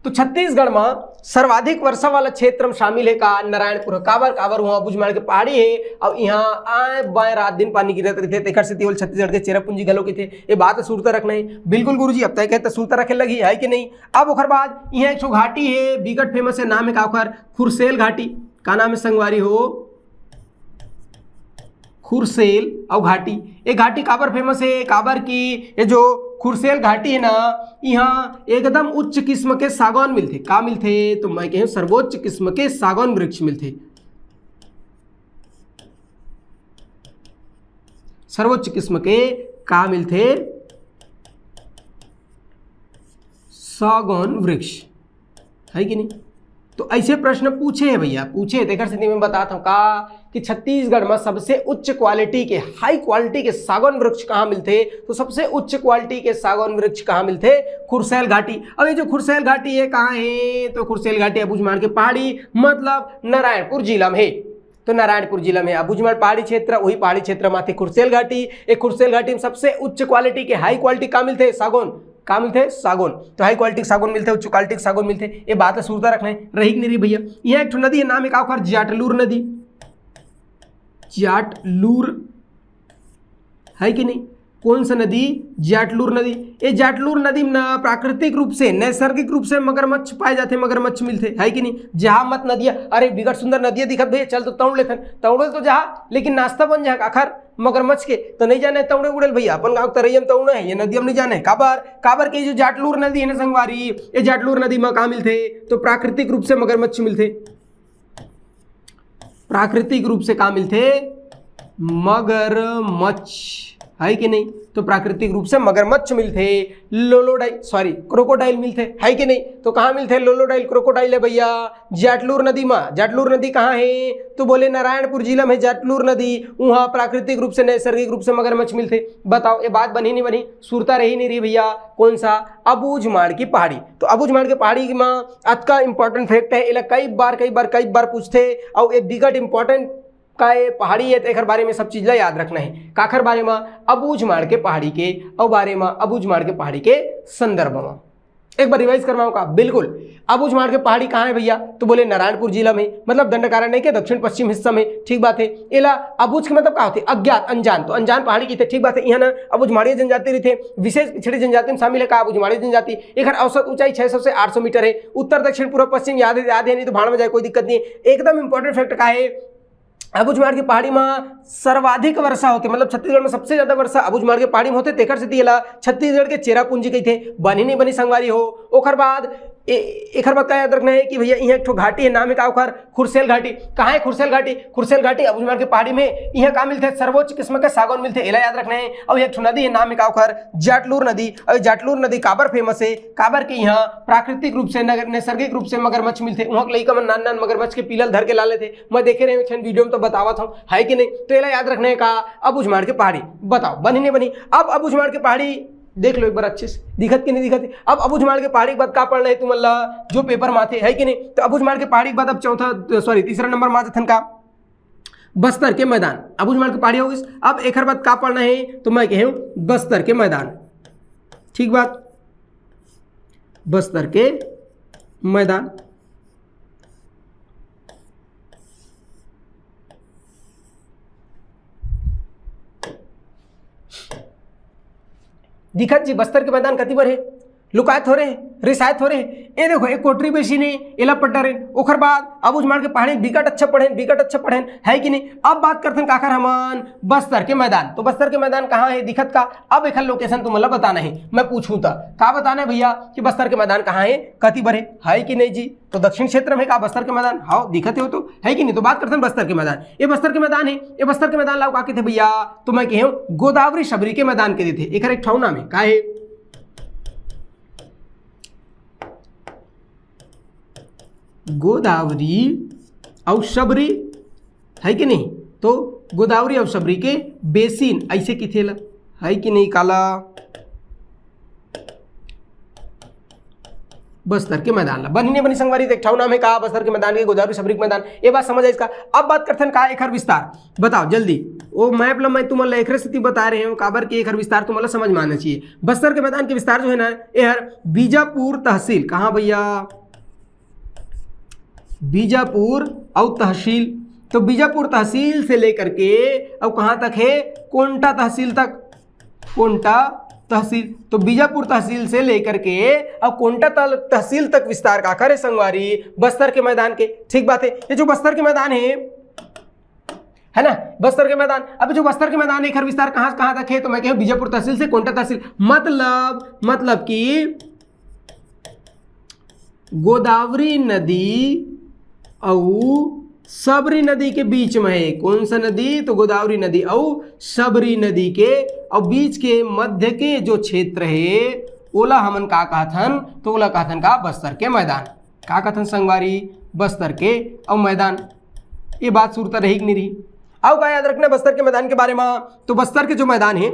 तो छत्तीसगढ़ में सर्वाधिक वर्षा वाला क्षेत्र में शामिल है का? नारायणपुर। काबर वहां अबूझमाड़ के पहाड़ी है और यहाँ आए बाएं रात दिन पानी गिरत रहे थे। तेखर से केवल छत्तीसगढ़ के चेरापूंजी गलो के थे। ये बात सुरता रखना है। बिल्कुल गुरुजी, अब तक कहते सुरता रखे लगी, है कि नहीं? अब ओखर बाद यहाँ एक घाटी है बिकट फेमस है, नाम है का ओखर? खुरसेल घाटी। का नाम है संगवारी हो? खुरसेल और घाटी। ये घाटी काबर फेमस है? काबर की ये जो खुरसेल घाटी है ना, यहाँ एकदम उच्च किस्म के सागौन मिलते। का मिलते? तो मैं कहूँ सर्वोच्च किस्म के सागौन वृक्ष मिलते। सर्वोच्च किस्म के का मिलते? सागौन वृक्ष, है कि नहीं? तो ऐसे प्रश्न पूछे हैं भैया, पूछे। तेखर से मैं बताता हूँ का कि छत्तीसगढ़ में सबसे उच्च क्वालिटी के, हाई क्वालिटी के सागौन वृक्ष कहाँ मिलते? तो सबसे उच्च क्वालिटी के सागौन वृक्ष कहाँ मिलते? खुरसेल घाटी। अब ये जो खुरसेल घाटी है कहाँ है? तो खुरसेल घाटी अबूझमाड़ के पहाड़ी, मतलब नारायणपुर जिला में है। तो नारायणपुर जिला में अबूझमाड़ पहाड़ी क्षेत्र, वही पहाड़ी क्षेत्र में आते खुरसेल घाटी। एक खुरसेल घाटी में सबसे उच्च क्वालिटी के, हाई क्वालिटी का मिलते? सागौन। का मिलते? सागौन। तो हाई क्वालिटी सागौन मिलते, उच्च क्वालिटी सागौन मिलते। ये बात सुरता रखना है, रही कि नहीं रही भैया? यहाँ एक नदी है, नाम है का? जाटलूर नदी। जाटलूर, है कि नहीं? कौन सा नदी? जाटलूर नदी। ये जाटलूर नदी में ना प्राकृतिक रूप से, नैसर्गिक रूप से मगरमच्छ पाए जाते, मगरमच्छ मिलते, है कि नहीं? जहां मत नदियां, अरे बिगड़ सुंदर नदियां दिखत भैया, चल तो तौड़ लेथन, तौड़े तो जहाँ, लेकिन नाश्ता बन जाए आखिर मगरमच्छ के तो नहीं जाने तौड़े उड़ेल भैया। अपन गाँव तरैया में तौड़े है, ये नदी हम नहीं जाने। काबर के जो जाटलूर नदी है ना संगवारी, ये जाटलूर नदी में कहाँ मिलते? तो प्राकृतिक रूप से मगरमच्छ मिलते। प्राकृतिक रूप से कहाँ मिलते? मगरमच्छ, है कि नहीं? तो प्राकृतिक रूप से मगरमच्छ मिलते, क्रोकोडाइल मिलते, है कि नहीं? तो कहाँ मिलते लोलोडाइल क्रोकोडाइल है भैया? जाटलूर नदी में। जाटलूर नदी कहाँ है? तो बोले नारायणपुर जिला में जाटलूर नदी, वहाँ प्राकृतिक रूप से नैसर्गिक रूप से मगरमच्छ मिलते। बताओ ये बात बनी नहीं बनी? सुरता रही नहीं रही भैया? कौन सा? अबूझमाड़ की पहाड़ी। तो अबूझमाड़ की पहाड़ी में आज का इंपॉर्टेंट फैक्ट है, कई बार पूछते और एक बिगट इंपॉर्टेंट का ये पहाड़ी है, तो एक बारे में सब चीज ला याद रखना है। काखर बारे में? अबूझमाड़ के पहाड़ी के, और बारे में अबूझमाड़ के पहाड़ी के संदर्भ में एक बार रिवाइज करवाऊं का? बिल्कुल। अबूझमाड़ के पहाड़ी कहाँ है भैया? तो बोले नारायणपुर जिला में, मतलब दंडकारण्य के दक्षिण पश्चिम हिस्सा में। ठीक बात है। एला अबूझ के मतलब क्या होते? अज्ञात, अनजान। तो अनजान पहाड़ी की थे। ठीक बात है। यहाँ ना अबूझमाड़ी जनजाति रही थे, विशेष पिछड़ी जनजाति में शामिल है का अबूझमाड़ी जनजाति। एक औसत ऊंचाई 600 से 800 मीटर है। उत्तर दक्षिण पूर्व पश्चिम याद है नहीं तो भाड़ में जाए, कोई दिक्कत नहीं है। एकदम इंपॉर्टेंट फैक्ट का है, अबूझमाड़ की पहाड़ी में सर्वाधिक वर्षा होती, मतलब छत्तीसगढ़ में सबसे ज्यादा वर्षा अबूझमाड़ के पहाड़ी में होते। तेकर से दिला छत्तीसगढ़ के चेरापूंजी कही थे, बनी नहीं बनी संगवारी हो। ओखर बाद एक बात का याद रखना है कि भैया यहाँ एक ठो घाटी है, नाम है का ओखर? खुरसेल घाटी। कहाँ है खुरसेल घाटी? खुरसेल घाटी अबूझमाड़ के पहाड़ी में। यहाँ का मिलते हैं? सर्वोच्च किस्म के सागौन मिलते, एला याद रखना है। और एक ठो नदी है, नाम है का ओखर? जाटलूर नदी। और जाटलूर नदी काबर फेमस है? काबर के यहाँ प्राकृतिक रूप से नैसर्गिक रूप से मगरमच्छ मिलते। वहाँ के लइका में नान मगरमच्छ के पिलल धर के ला लेते। मैं देखे रहे वीडियो में तो बतावत हूँ, है कि नहीं? तो एला याद रखना है का अबूझमाड़ के पहाड़ी। बताओ बनी नहीं बनी? अब अबूझमाड़ के पहाड़ी देख लो एक बार अच्छे से, दिखत कि नहीं दिखत? अब अबूझमाड़ के पहाड़ी के बाद का पढ़ रहे तुम अल्लाह जो पेपर माथे, है कि नहीं? तो अबूझमाड़ के पहाड़ी के बाद अब तीसरा नंबर माथे थन का बस्तर के मैदान। अबूझमाड़ की पहाड़ी होगी। अब एक बात का पढ़ना है तो मैं कहूँ बस्तर के मैदान। ठीक बात, बस्तर के मैदान। दिखत जी बस्तर के मैदान कति बार है? लुकायत हो रहे, रिसायत हो रहे। ये देखो एक कोटरी बेसी ने एला पट्टा रे। ओखर बाद अबूझमाड़ के पहाड़ी बिकट अच्छा पढ़े, है कि नहीं? अब बात करते हैं काखर हमन बस्तर के मैदान। तो बस्तर के मैदान कहाँ है दिखत का? अब एक लोकेशन तुम्हें बताना है, मैं पूछूं था का बताना है भैया कि बस्तर के मैदान कहाँ है, कति बार है कि नहीं जी? तो दक्षिण क्षेत्र में का बस्तर के मैदान? हाँ दिखते हो तो, है कि नहीं? तो बात करते हैं बस्तर के मैदान। ये बस्तर के मैदान है, ये बस्तर के मैदान लाओ का थे भैया? तो मैं कहूँ गोदावरी शबरी के मैदान के थे। एक ठौ नाम है का है? गोदावरी और शबरी, है कि नहीं? तो गोदावरी और शबरी के बेसिन ऐसे की थेला, है कि नहीं? काला बस्तर के मैदान ला बनी नहीं बनी संगवारी? एक नाम है का बस्तर के मैदान के, गोदावरी शबरी के मैदान। ये बात समझ है इसका। अब बात करते हैं का एक विस्तार। बताओ जल्दी, वो मैप ला मैं तुम्हारा एक स्थिति बता रहे हूँ काबर के एक विस्तार तुम्हारा समझ में आना चाहिए। बस्तर के मैदान के विस्तार जो है ना, ये बीजापुर तहसील। कहाँ भैया? बीजापुर और तहसील। तो बीजापुर तहसील से लेकर के अब कहाँ तक है? कोंटा तहसील तक। कोंटा तहसील। तो बीजापुर तहसील से लेकर के अब कोंटा तहसील तक विस्तार का करे संगवारी बस्तर के मैदान के। ठीक बात है। ये जो बस्तर के मैदान है ना, बस्तर के मैदान। अब जो बस्तर के मैदान है विस्तार कहाँ तक है? तो मैं कहूँ बीजापुर तहसील से कोंटा तहसील। मतलब कि गोदावरी नदी और शबरी नदी के बीच में है। कौन सा नदी? तो गोदावरी नदी और शबरी नदी के और बीच के मध्य के जो क्षेत्र है ओला हमन का कहथन? तो ओला कहथन का बस्तर के मैदान। का कहथन संगवारी? बस्तर के और मैदान। ये बात सुरता रही कि नहीं रही? अब का याद रखना बस्तर के मैदान के बारे में। तो बस्तर के जो मैदान है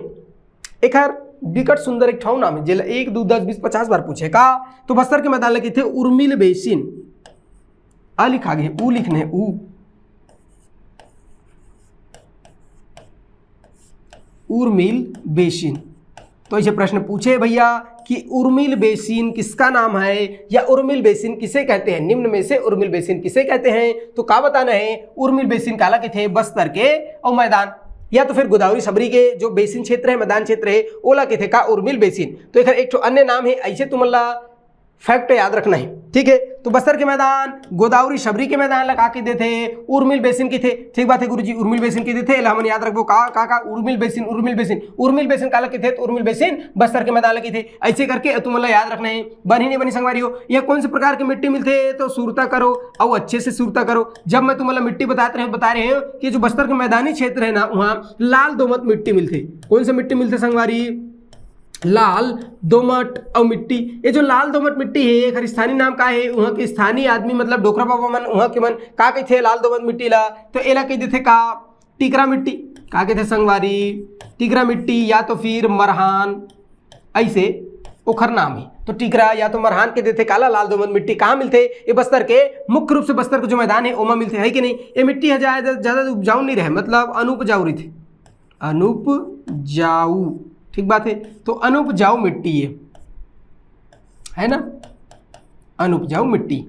एक विकट सुंदर एक ठाव नाम है, जिला 1 2 10 20 50 बार पूछे का। तो बस्तर के मैदान लगे थे उर्मिल बेसिन। आ लिखा गया, ऊ लिखने ऊ। उर्मिल बेसिन। तो ऐसे प्रश्न पूछे भैया कि उर्मिल बेसिन किसका नाम है या उर्मिल बेसिन किसे कहते हैं? निम्न में से उर्मिल बेसिन किसे कहते हैं? तो का बताना है? उर्मिल बेसिन काला के थे? बस्तर के और मैदान, या तो फिर गोदावरी शबरी के जो बेसिन क्षेत्र है, मैदान क्षेत्र है, ओला के थे का उर्मिल बेसिन। तो एक अन्य नाम है, ऐसे तुम्हारा फैक्ट याद रखना है। ठीक है। तो बस्तर के मैदान गोदावरी शबरी के मैदान लगा के दे थे, उर्मिल बेसिन के थे। ठीक बात है गुरुजी, उर्मिल बेसिन के दे थे, हम याद रखो का उर्मिल बेसिन काला के थे, तो उर्मिल बेसिन बस्तर के मैदान लगे थे। ऐसे करके तुम याद रखना है। बनी नहीं बनी संगवारी हो, यह कौन से प्रकार की मिट्टी मिलते, तो सुरता करो और अच्छे से सुरता करो। जब मैं तुम्हें मिट्टी बता रहे हैं कि जो बस्तर के मैदानी क्षेत्र है ना, वहाँ लाल दोमट मिट्टी मिलते। कौन से मिट्टी मिलते संगवारी, लाल दोमट और मिट्टी। ये जो लाल दोमट मिट्टी है एक स्थानीय नाम का है, वहाँ के स्थानीय आदमी मतलब डोकरा बाबा मन वहाँ के मन का कहते लाल दोमट मिट्टी ला, तो एला कहते थे का टिकरा मिट्टी, का कहते संगवारी टिकरा मिट्टी या तो फिर मरहान, ऐसे ओखर नाम है। तो टिकरा या तो मरहान के देते काला लाल दोमट मिट्टी कहाँ मिलते, ये बस्तर के मुख्य रूप से बस्तर के जो मैदान है ओमा मिलते है कि नहीं। ये मिट्टी है ज़्यादा उपजाऊ नहीं रहे, मतलब अनुपजाऊ रही थी, अनुपजाऊ। ठीक बात है, तो अनुपजाऊ मिट्टी है ना, अनुपजाऊ मिट्टी।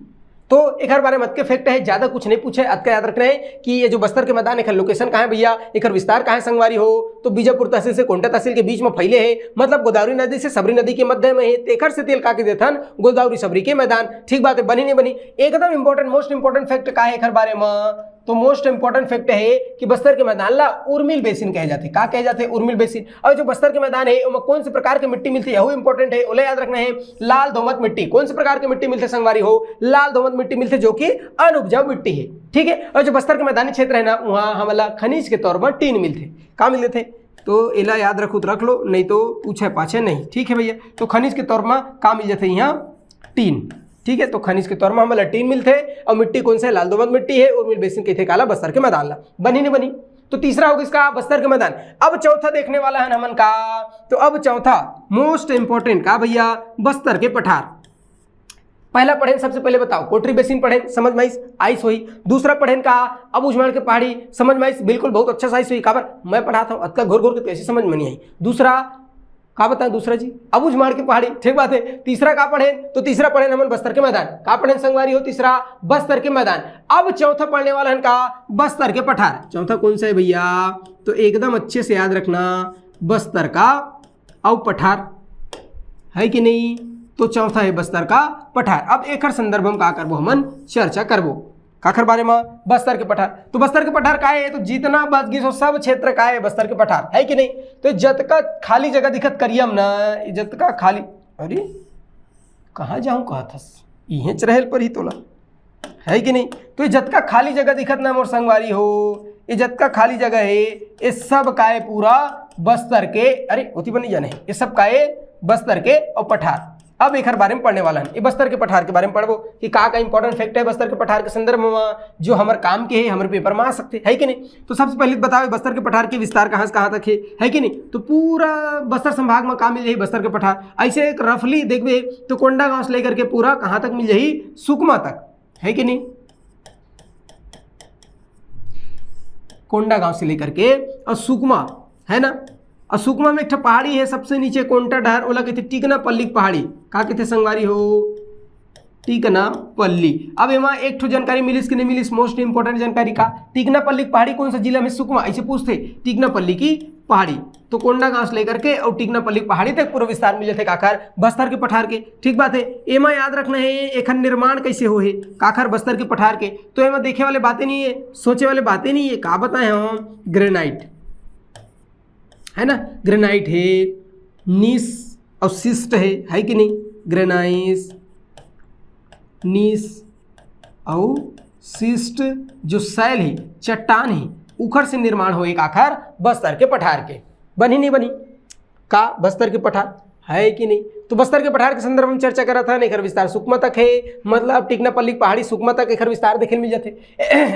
तो एक बारे में के फैक्ट है, ज्यादा कुछ नहीं पूछे, अतका याद रखना है कि ये जो बस्तर के मैदान एक लोकेशन कहाँ है भैया, एक विस्तार कहाँ है संगवारी हो, तो बीजापुर तहसील से कोंटा तहसील के बीच में फैले है, मतलब गोदावरी नदी से सबरी नदी के मध्य में है। तेखर से तेल का के देथन गोदावरी सबरी के मैदान। ठीक बात है, बनी नहीं बनी। एकदम इंपॉर्टेंट मोस्ट इंपॉर्टेंट फैक्ट का है एक बारे में, तो मोस्ट इंपॉर्टेंट फैक्ट है कि बस्तर के मैदान ला उर्मिल बेसिन कहे जाते। का कहे जाते, उर्मिल बेसिन। और जो बस्तर के मैदान है उसमें कौन से प्रकार की मिट्टी मिलती है, यह इंपॉर्टेंट है, ओले याद रखना है। लाल दोमट मिट्टी, कौन से प्रकार की मिट्टी मिलते संगवारी हो, लाल दोमट मिट्टी मिलते जो कि अनुपजाऊ मिट्टी है। ठीक है, और जो बस्तर के मैदानी क्षेत्र है ना, वहाँ हमारा खनिज के तौर पर टीन मिलते। कहाँ मिलते थे, तो इला याद रखो तो रख लो, नहीं तो पूछे पाछे नहीं। ठीक है भैया, तो खनिज के तौर पर कहाँ मिल जाते, यहाँ टीन। ठीक है, तो खनिज के तौर में हमें टीन मिलते। और मिट्टी कौन सा है, लाल दोमट मिट्टी है, उर्मिल बेसिन के थे काला बस्तर के मैदान ला। बनी नहीं बनी, तो तीसरा होगा इसका बस्तर के मैदान। अब चौथा देखने वाला है हमन का, तो अब चौथा मोस्ट इंपॉर्टेंट का भैया बस्तर के पठार। पहला पढ़ेन सबसे पहले बताओ, कोटरी बेसिन पढ़ेन, समझ में आइस हुई। दूसरा पढ़ेन का अब उजमाड़ के पहाड़ी, समझ में आइस, बिल्कुल बहुत अच्छा साइस हुई। काबर मैं पढ़ाता हूँ, अतका घोर घोर के कैसे समझ में नहीं आई। दूसरा का बताएं, दूसरा जी अब उजमाड़ की पहाड़ी। ठीक बात है। तीसरा का पढ़े, तो तीसरा पढ़े हमन बस्तर के मैदान। का पढ़े संगवारी हो, तीसरा बस्तर के मैदान। अब चौथा पढ़ने वाला है का बस्तर के पठार। चौथा कौन सा है भैया, तो एकदम अच्छे से याद रखना, बस्तर का और पठार है कि नहीं, तो चौथा है बस्तर का पठार। अब एक संदर्भ हम का करबो, हमन चर्चा करबो काखर बारे में, बस्तर के पठार। तो बस्तर के पठार का है, तो जितना बच गई सो सब क्षेत्र का है बस्तर के पठार, है कि नहीं। तो जतका खाली जगह दिखत करियम ना, जतका खाली, अरे कहाँ जाऊँ कहा था, इहे चरहेल पर ही तोला, है कि नहीं। तो ये जतका खाली जगह दिखत ना मोर संगवारी हो, ये जतका खाली जगह है ये सब का है पूरा बस्तर के, अरे होती बनी जाने, ये सब का है बस्तर के और पठार। अब एक बारे में पढ़ने वाला है, ये बस्तर के पठार के बारे में पढ़बो कि का इंपॉर्टेंट फैक्ट है बस्तर के पठार के संदर्भ में, जो हमारे काम के है, हमारे पेपर में आ सकते है कि नहीं। तो सबसे पहले बताओ बस्तर के पठार के विस्तार कहाँ से कहाँ तक है कि नहीं। तो पूरा बस्तर संभाग में कहाँ मिल जाए बस्तर के पठार, ऐसे एक रफली देखबे तो कोंडा गांव से लेकर के पूरा कहाँ तक मिल जाए, सुकमा तक, है कि नहीं। कोंडा गांव से लेकर के और सुकमा है ना, और सुकमा में एक पहाड़ी है सबसे नीचे कोंटा डहर, ओला कहते टिकना पल्ली पहाड़ी। का कहते संगवारी हो, टिकना पल्ली। अब एमा एक ठो जानकारी मिलिस कि नहीं मिलिस, मोस्ट इंपोर्टेंट जानकारी का, टिकना पल्ली पहाड़ी कौन सा जिला में, सुकमा, ऐसे पूछते टिकना पल्ली की पहाड़ी। तो कोंडा गांव से लेकर के और टिकना पल्ली पहाड़ी तक पूरा विस्तार मिले थे काखर बस्तर के पठार के। ठीक बात है। एमा याद रखना है एक निर्माण कैसे हो है काखर बस्तर के पठार के, तो एमा देखे वाले बातें नहीं है, सोचे वाले बातें नहीं है। का बताए हम, ग्रेनाइट है ना, ग्रेनाइट है, नीस और सिस्ट है कि नहीं, ग्रेनाइस, नीस और सिस्ट जो सैल है, चट्टान है, उखड़ से निर्माण हो एक आखिर बस्तर के पठार के। बनी नहीं बनी का बस्तर के पठार, है कि नहीं। तो बस्तर के पठार के संदर्भ में चर्चा करा था, एकर विस्तार सुकमा तक है, मतलब टिकना पल्ली पहाड़ी सुकमा तक एकर विस्तार देखे मिल जाते।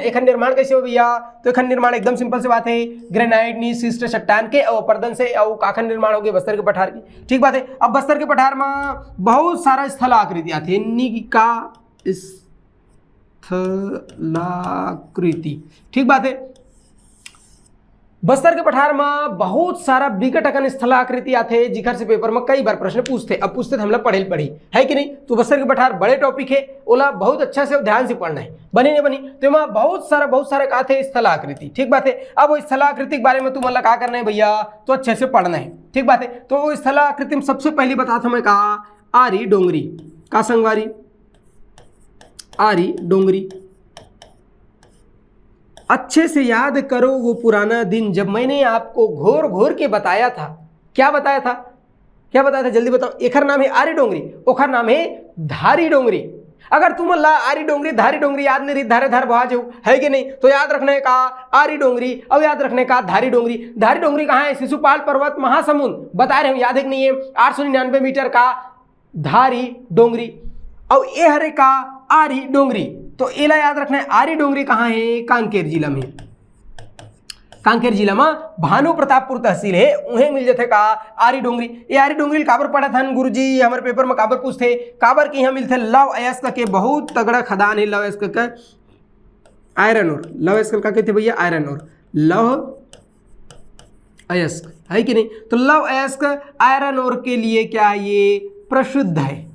एक निर्माण कैसे हो भैया, तो एक निर्माण एकदम सिंपल से बात है, ग्रेनाइट नीस सिस्ट चट्टान के और पर्दन से और काखन निर्माण हो गए बस्तर के पठार की। ठीक बात है। अब बस्तर के पठार में बहुत सारा स्थलाकृति आती है, निका स्थलाकृति। ठीक बात है। बस्तर के पठार में बहुत सारा विकट अकन स्थलाकृति आते हैं, जिकर से पेपर में कई बार प्रश्न पूछते, अब पूछते हमला पढ़ी है कि नहीं। तो बस्तर के पठार बड़े टॉपिक है, ओला बहुत अच्छा से ध्यान से पढ़ना है, बनी नहीं बनी। तो वहाँ बहुत सारा का थे स्थलाकृति। ठीक बात है। अब वो स्थलाकृति के बारे में तुम्हारा क्या करना है भैया, तो अच्छे से पढ़ना है। ठीक बात है। तो वो स्थलाकृति में सबसे पहले बता था मैं कहा आरी डोंगरी का संगवारी, आरी डोंगरी। अच्छे से याद करो वो पुराना दिन जब मैंने आपको घोर घोर के बताया था। क्या बताया था, क्या बताया था, जल्दी बताओ। एखर नाम है आरी डोंगरी, ओखर नाम है धारी डोंगरी। अगर तुम ला आरी डोंगरी धारी डोंगरी याद नहीं रही, धारे धार बहा जाऊ है कि नहीं, तो याद रखने का आरी डोंगरी और याद रखने का धारी डोंगरी। धारी डोंगरी कहाँ है, शिशुपाल पर्वत महासमुंद बता रहे हम, याद है कि नहीं है, 899 मीटर का धारी डोंगरी और ये हरे का आरी डोंगरी। तो एला याद रखना है, आरी डोंगरी कहाँ है, कांकेर जिला में। कांकेर जिला में भानु प्रतापपुर तहसील है, उन्हें मिल जाते का आरी डोंगरी। ये आरी डोंगरी काबर पढ़ा था गुरुजी हमारे पेपर में, काबर पूछते काबर की यहाँ मिलते लव अयस्क के बहुत तगड़ा खदान है। लव अयस्क का आयरन और, लव अयस्क का कहते भैया आयरन और, लव अयस्क है कि नहीं। तो लव अयस्क आयरन और के लिए क्या ये प्रसिद्ध है,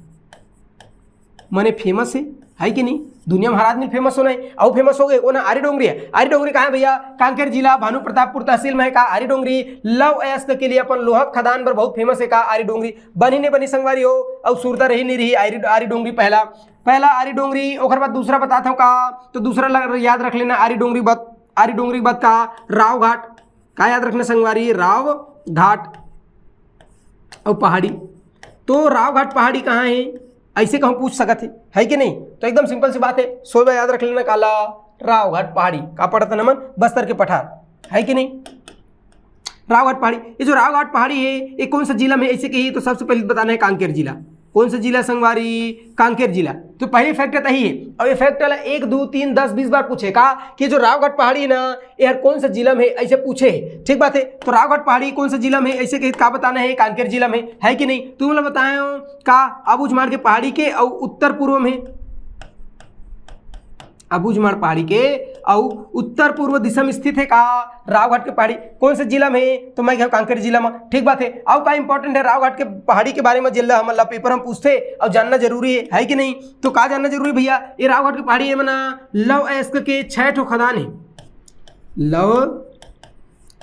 माने फेमस है कि नहीं। दुनिया में हर आदमी फेमस होना है, और फेमस हो गए वो ना आरी डोंगरी है। आरी डोंगरी कहाँ है भैया, कांकेर जिला भानु प्रतापपुर तहसील में है का आरी डोंगरी। लव अयस्क के लिए अपन लोहक खदान पर बहुत फेमस है का आरी डोंगरी। बनी नहीं बनी संगवारी हो और सुरता रही नहीं रही आरी डोंगरी पहला आरी डोंगरी। और बाद दूसरा बताता हूँ का, तो दूसरा याद रख लेना आरी डोंगरी बत का राव घाट का याद रखना संगवारी, राव घाट और पहाड़ी। तो राव घाट पहाड़ी कहाँ है, ऐसे कहूँ पूछ सकते है कि नहीं। तो एकदम सिंपल सी बात है, सोलह याद रख लेना काला राव घाट पहाड़ी का पड़ता नमन बस्तर के पठार है कि नहीं। राव घाट पहाड़ी, ये जो राव घाट पहाड़ी है ये कौन सा जिला में ऐसे कही, तो सबसे पहले बताना है कांकेर जिला। कौन सा जिला संगवारी, कांकेर जिला। तो पहली फैक्ट यही है, और ये फैक्ट 1 2 3 10 20 बार पूछेगा कि जो रावघाट पहाड़ी है ना यार कौन सा जिला में ऐसे पूछे, ठीक बात है। तो रावघाट पहाड़ी कौन सा जिला में ऐसे कही का बताना है, कांकेर जिला में है कि नहीं। तुम लोग बताए हो का अबूझमाड़ के पहाड़ी के और उत्तर पूर्व में, अबूझमाड़ पहाड़ी के और उत्तर पूर्व दिशा में स्थित है का रावघाट के पहाड़ी। कौन से जिला में, तो मैं क्या कांकेर जिला में, ठीक बात है। अब का इंपॉर्टेंट है रावघाट के पहाड़ी के बारे में, जिला हमारा पेपर हम पूछते और जानना जरूरी है कि नहीं। तो का जानना जरूरी भैया, ये रावघाट की पहाड़ी है मना लव अयस्क के 6 ठो खदान है। लव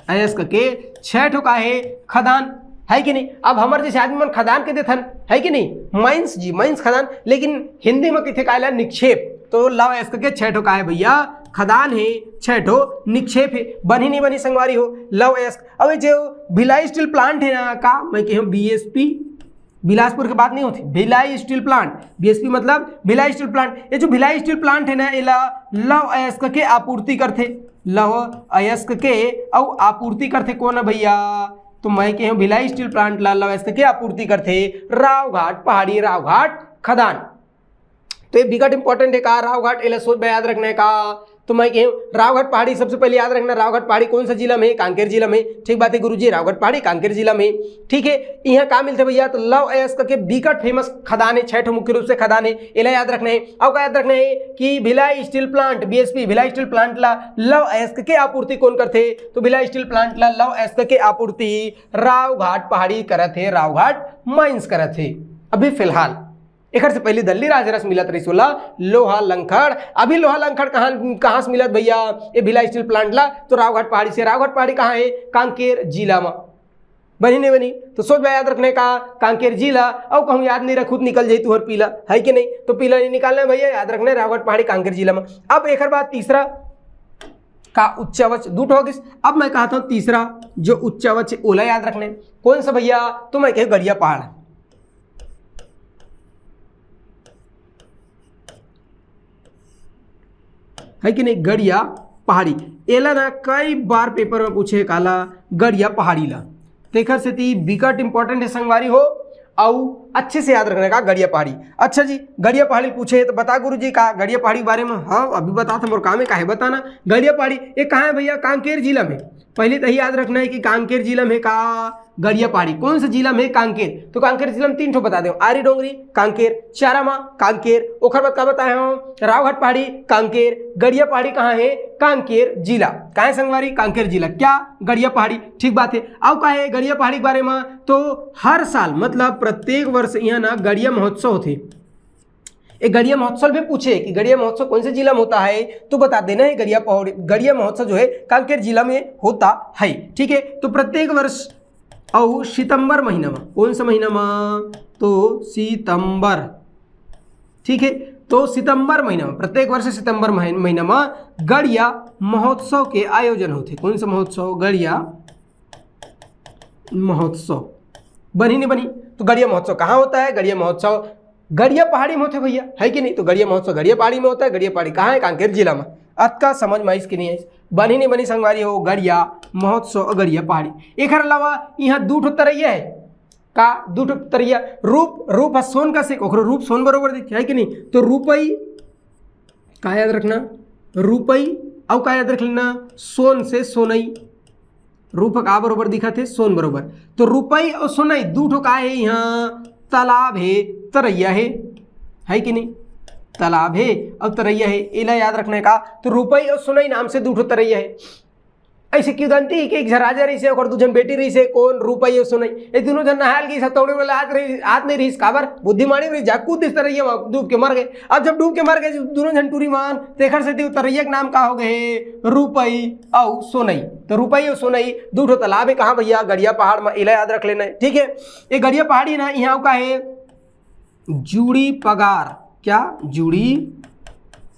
अयस्क के 6 ठो का है खदान है कि नहीं। अब हमारे जैसे आदमी मन खदान के देथन है कि नहीं, माइंस जी माइंस खदान, लेकिन हिंदी में किथे कहला निक्षेप। तो लव अयस्क के 6 ठो का है भैया खदान है, 6 ठो निक्षेप है। बनी नहीं बनी संगवारी हो लव अयस्क। अब जो भिलाई स्टील प्लांट है ना का, मैं कहूँ बीएसपी, बिलासपुर की बात नहीं होती, भिलाई स्टील प्लांट, बीएसपी मतलब भिलाई स्टील प्लांट। ये जो भिलाई स्टील प्लांट है ना ये लव अयस्क के आपूर्ति करते, लव अयस्क के और आपूर्ति करते कौन है भैया, तो मैं कहूँ भिलाई स्टील प्लांट लव अयस्क के आपूर्ति करते रावघाट पहाड़ी, रावघाट खदान। तो ये बिकट इंपॉर्टेंट है का रावघाट, एला सोच याद रखने का। तो मैं कहूँ रावघाट पहाड़ी सबसे पहले याद रखना, रावघाट पहाड़ी कौन सा जिला में, कांकेर जिला में, ठीक बात है गुरुजी, रावघाट पहाड़ी कांकेर जिला में, ठीक है। यहाँ का मिलते भैया, तो लव अयस्क के बिकट फेमस खदान है, 6 ठो मुख्य रूप से खदान है, एला याद रखना है। अब का याद रखना है कि Bhilai steel plant, BSP Bhilai steel plant ला लव अयस्क के आपूर्ति कौन करते, तो भिलाई स्टील प्लांट ला लव अयस्क के आपूर्ति रावघाट पहाड़ी करत है, रावघाट माइंस करत है। अभी फिलहाल एक से पहले दल्ली राजरस मिलत रही सोला लोहा लंखड़। अभी लोहा लंखड़ कहाँ से मिलत भैया, ये भिलाई स्टील प्लांट ला तो रावघाट पहाड़ी से। रावघाट पहाड़ी कहाँ है, कांकेर जिला में। बनी नहीं बनी, तो सोच याद रखने का कांकेर जिला। और कहूँ याद नहीं रखूँ निकल जाई तुहर पीला है कि नहीं, तो पीला नहीं निकालना है भैया, याद रखना है रावघाट पहाड़ी कांकेर जिला में। अब एक बात तीसरा का उच्चावच दूट हो गई। अब मैं कहता हूँ तीसरा जो उच्चावच ओला याद रखने कौन सा भैया, तो मैं कह गड़िया पहाड़ है कि नहीं, गड़िया पहाड़ी। एला ना कई बार पेपर में पूछे काला गड़िया पहाड़ी ला, तेखर से ती बिकट इंपॉर्टेंट है संगवारी हो, और अच्छे से याद रखने का गड़िया पहाड़ी। अच्छा जी, गड़िया पहाड़ी पूछे तो बता गुरुजी का गड़िया पहाड़ी के बारे में। हाँ अभी बता था मोर काम है, काहे बताना। गड़िया पहाड़ी ये कहाँ है भैया, कांकेर जिला में। पहले तो यही याद रखना है कि कांकेर जिला में का गड़िया पहाड़ी कौन सा जिला में, कांकेर। तो कांकेर जिला में 3 ठो बता दो, आरी डोंगरी कांकेर, चारामा कांकेर, ओखर बाद का बताया हूँ रावघाट पहाड़ी कांकेर, गड़िया पहाड़ी कहाँ है, कांकेर जिला। कहाँ है संगवारी, कांकेर जिला, क्या गड़िया पहाड़ी, ठीक बात है। अब का है गड़िया पहाड़ी के बारे में, तो हर साल मतलब प्रत्येक वर्ष यहाँ ना गड़िया महोत्सव होते। एक गड़िया महोत्सव भी पूछे कि गड़िया महोत्सव कौन से जिला में होता है, तो बता देना है गड़िया महोत्सव जो है कांकेर जिला में होता है, ठीक है। तो प्रत्येक वर्ष और सितंबर महीना में, कौन सा महीना में, तो सितंबर, ठीक है। तो सितंबर महीना में, प्रत्येक वर्ष सितंबर महीना में गड़िया महोत्सव के आयोजन होते। कौन सा महोत्सव? गड़िया महोत्सव। बनी नहीं बनी? तो गड़िया महोत्सव कहाँ होता है? गड़िया महोत्सव गड़िया पहाड़ी में होते भैया, है कि नहीं? तो गड़िया महोत्सव गड़िया पहाड़ी में होता है। गड़िया पहाड़ी कहाँ है? कांकेर जिला में। अतका समझ में इसकी नहीं है। बनी नहीं बनी संगवारी हो? गड़िया महोत्सव गड़िया पहाड़ी। एक अलावा यहाँ दू ठो तरैया है का, दू ठो तरैया। रूप है सोन का से, ओकरो रूप सोन बरोबर दिखे, है कि नहीं? तो रुपई का याद रखना, रुपई और का याद रख लेना, सोन से सोनई। रूप का बरोबर दिखा थे, सोन बरोबर। तो रुपई और सोनई दू ठो का है यहाँ, तालाब है, तरैया है कि नहीं? तालाब है और तरैया है, इला याद रखने का। तो रुपई और सोनई नाम से दू ठो तरैया है। ऐसे क्यों जानती है कि एक राजा रही से और दूजन बेटी रही से, कौन? रुपई और सोनई। ये दोनों जन नहाल की सतौड़े वाला हाथ नहीं रही, काबर बुद्धिमानी रही, जाकूद इस तरैया डूब के मर गए। अब जब डूब के मर गए दोनों जन टूरी मान, तेखर से तरैया के नाम का हो गए रुपई और सोनई। तो रुपई और सोनई दू ठो तालाब है। कहाँ भैया? गड़िया पहाड़ में, इला याद रख लेना है, ठीक है? ये गड़िया पहाड़ी ना, यहाँ का है जूड़ी पगार। क्या? जूड़ी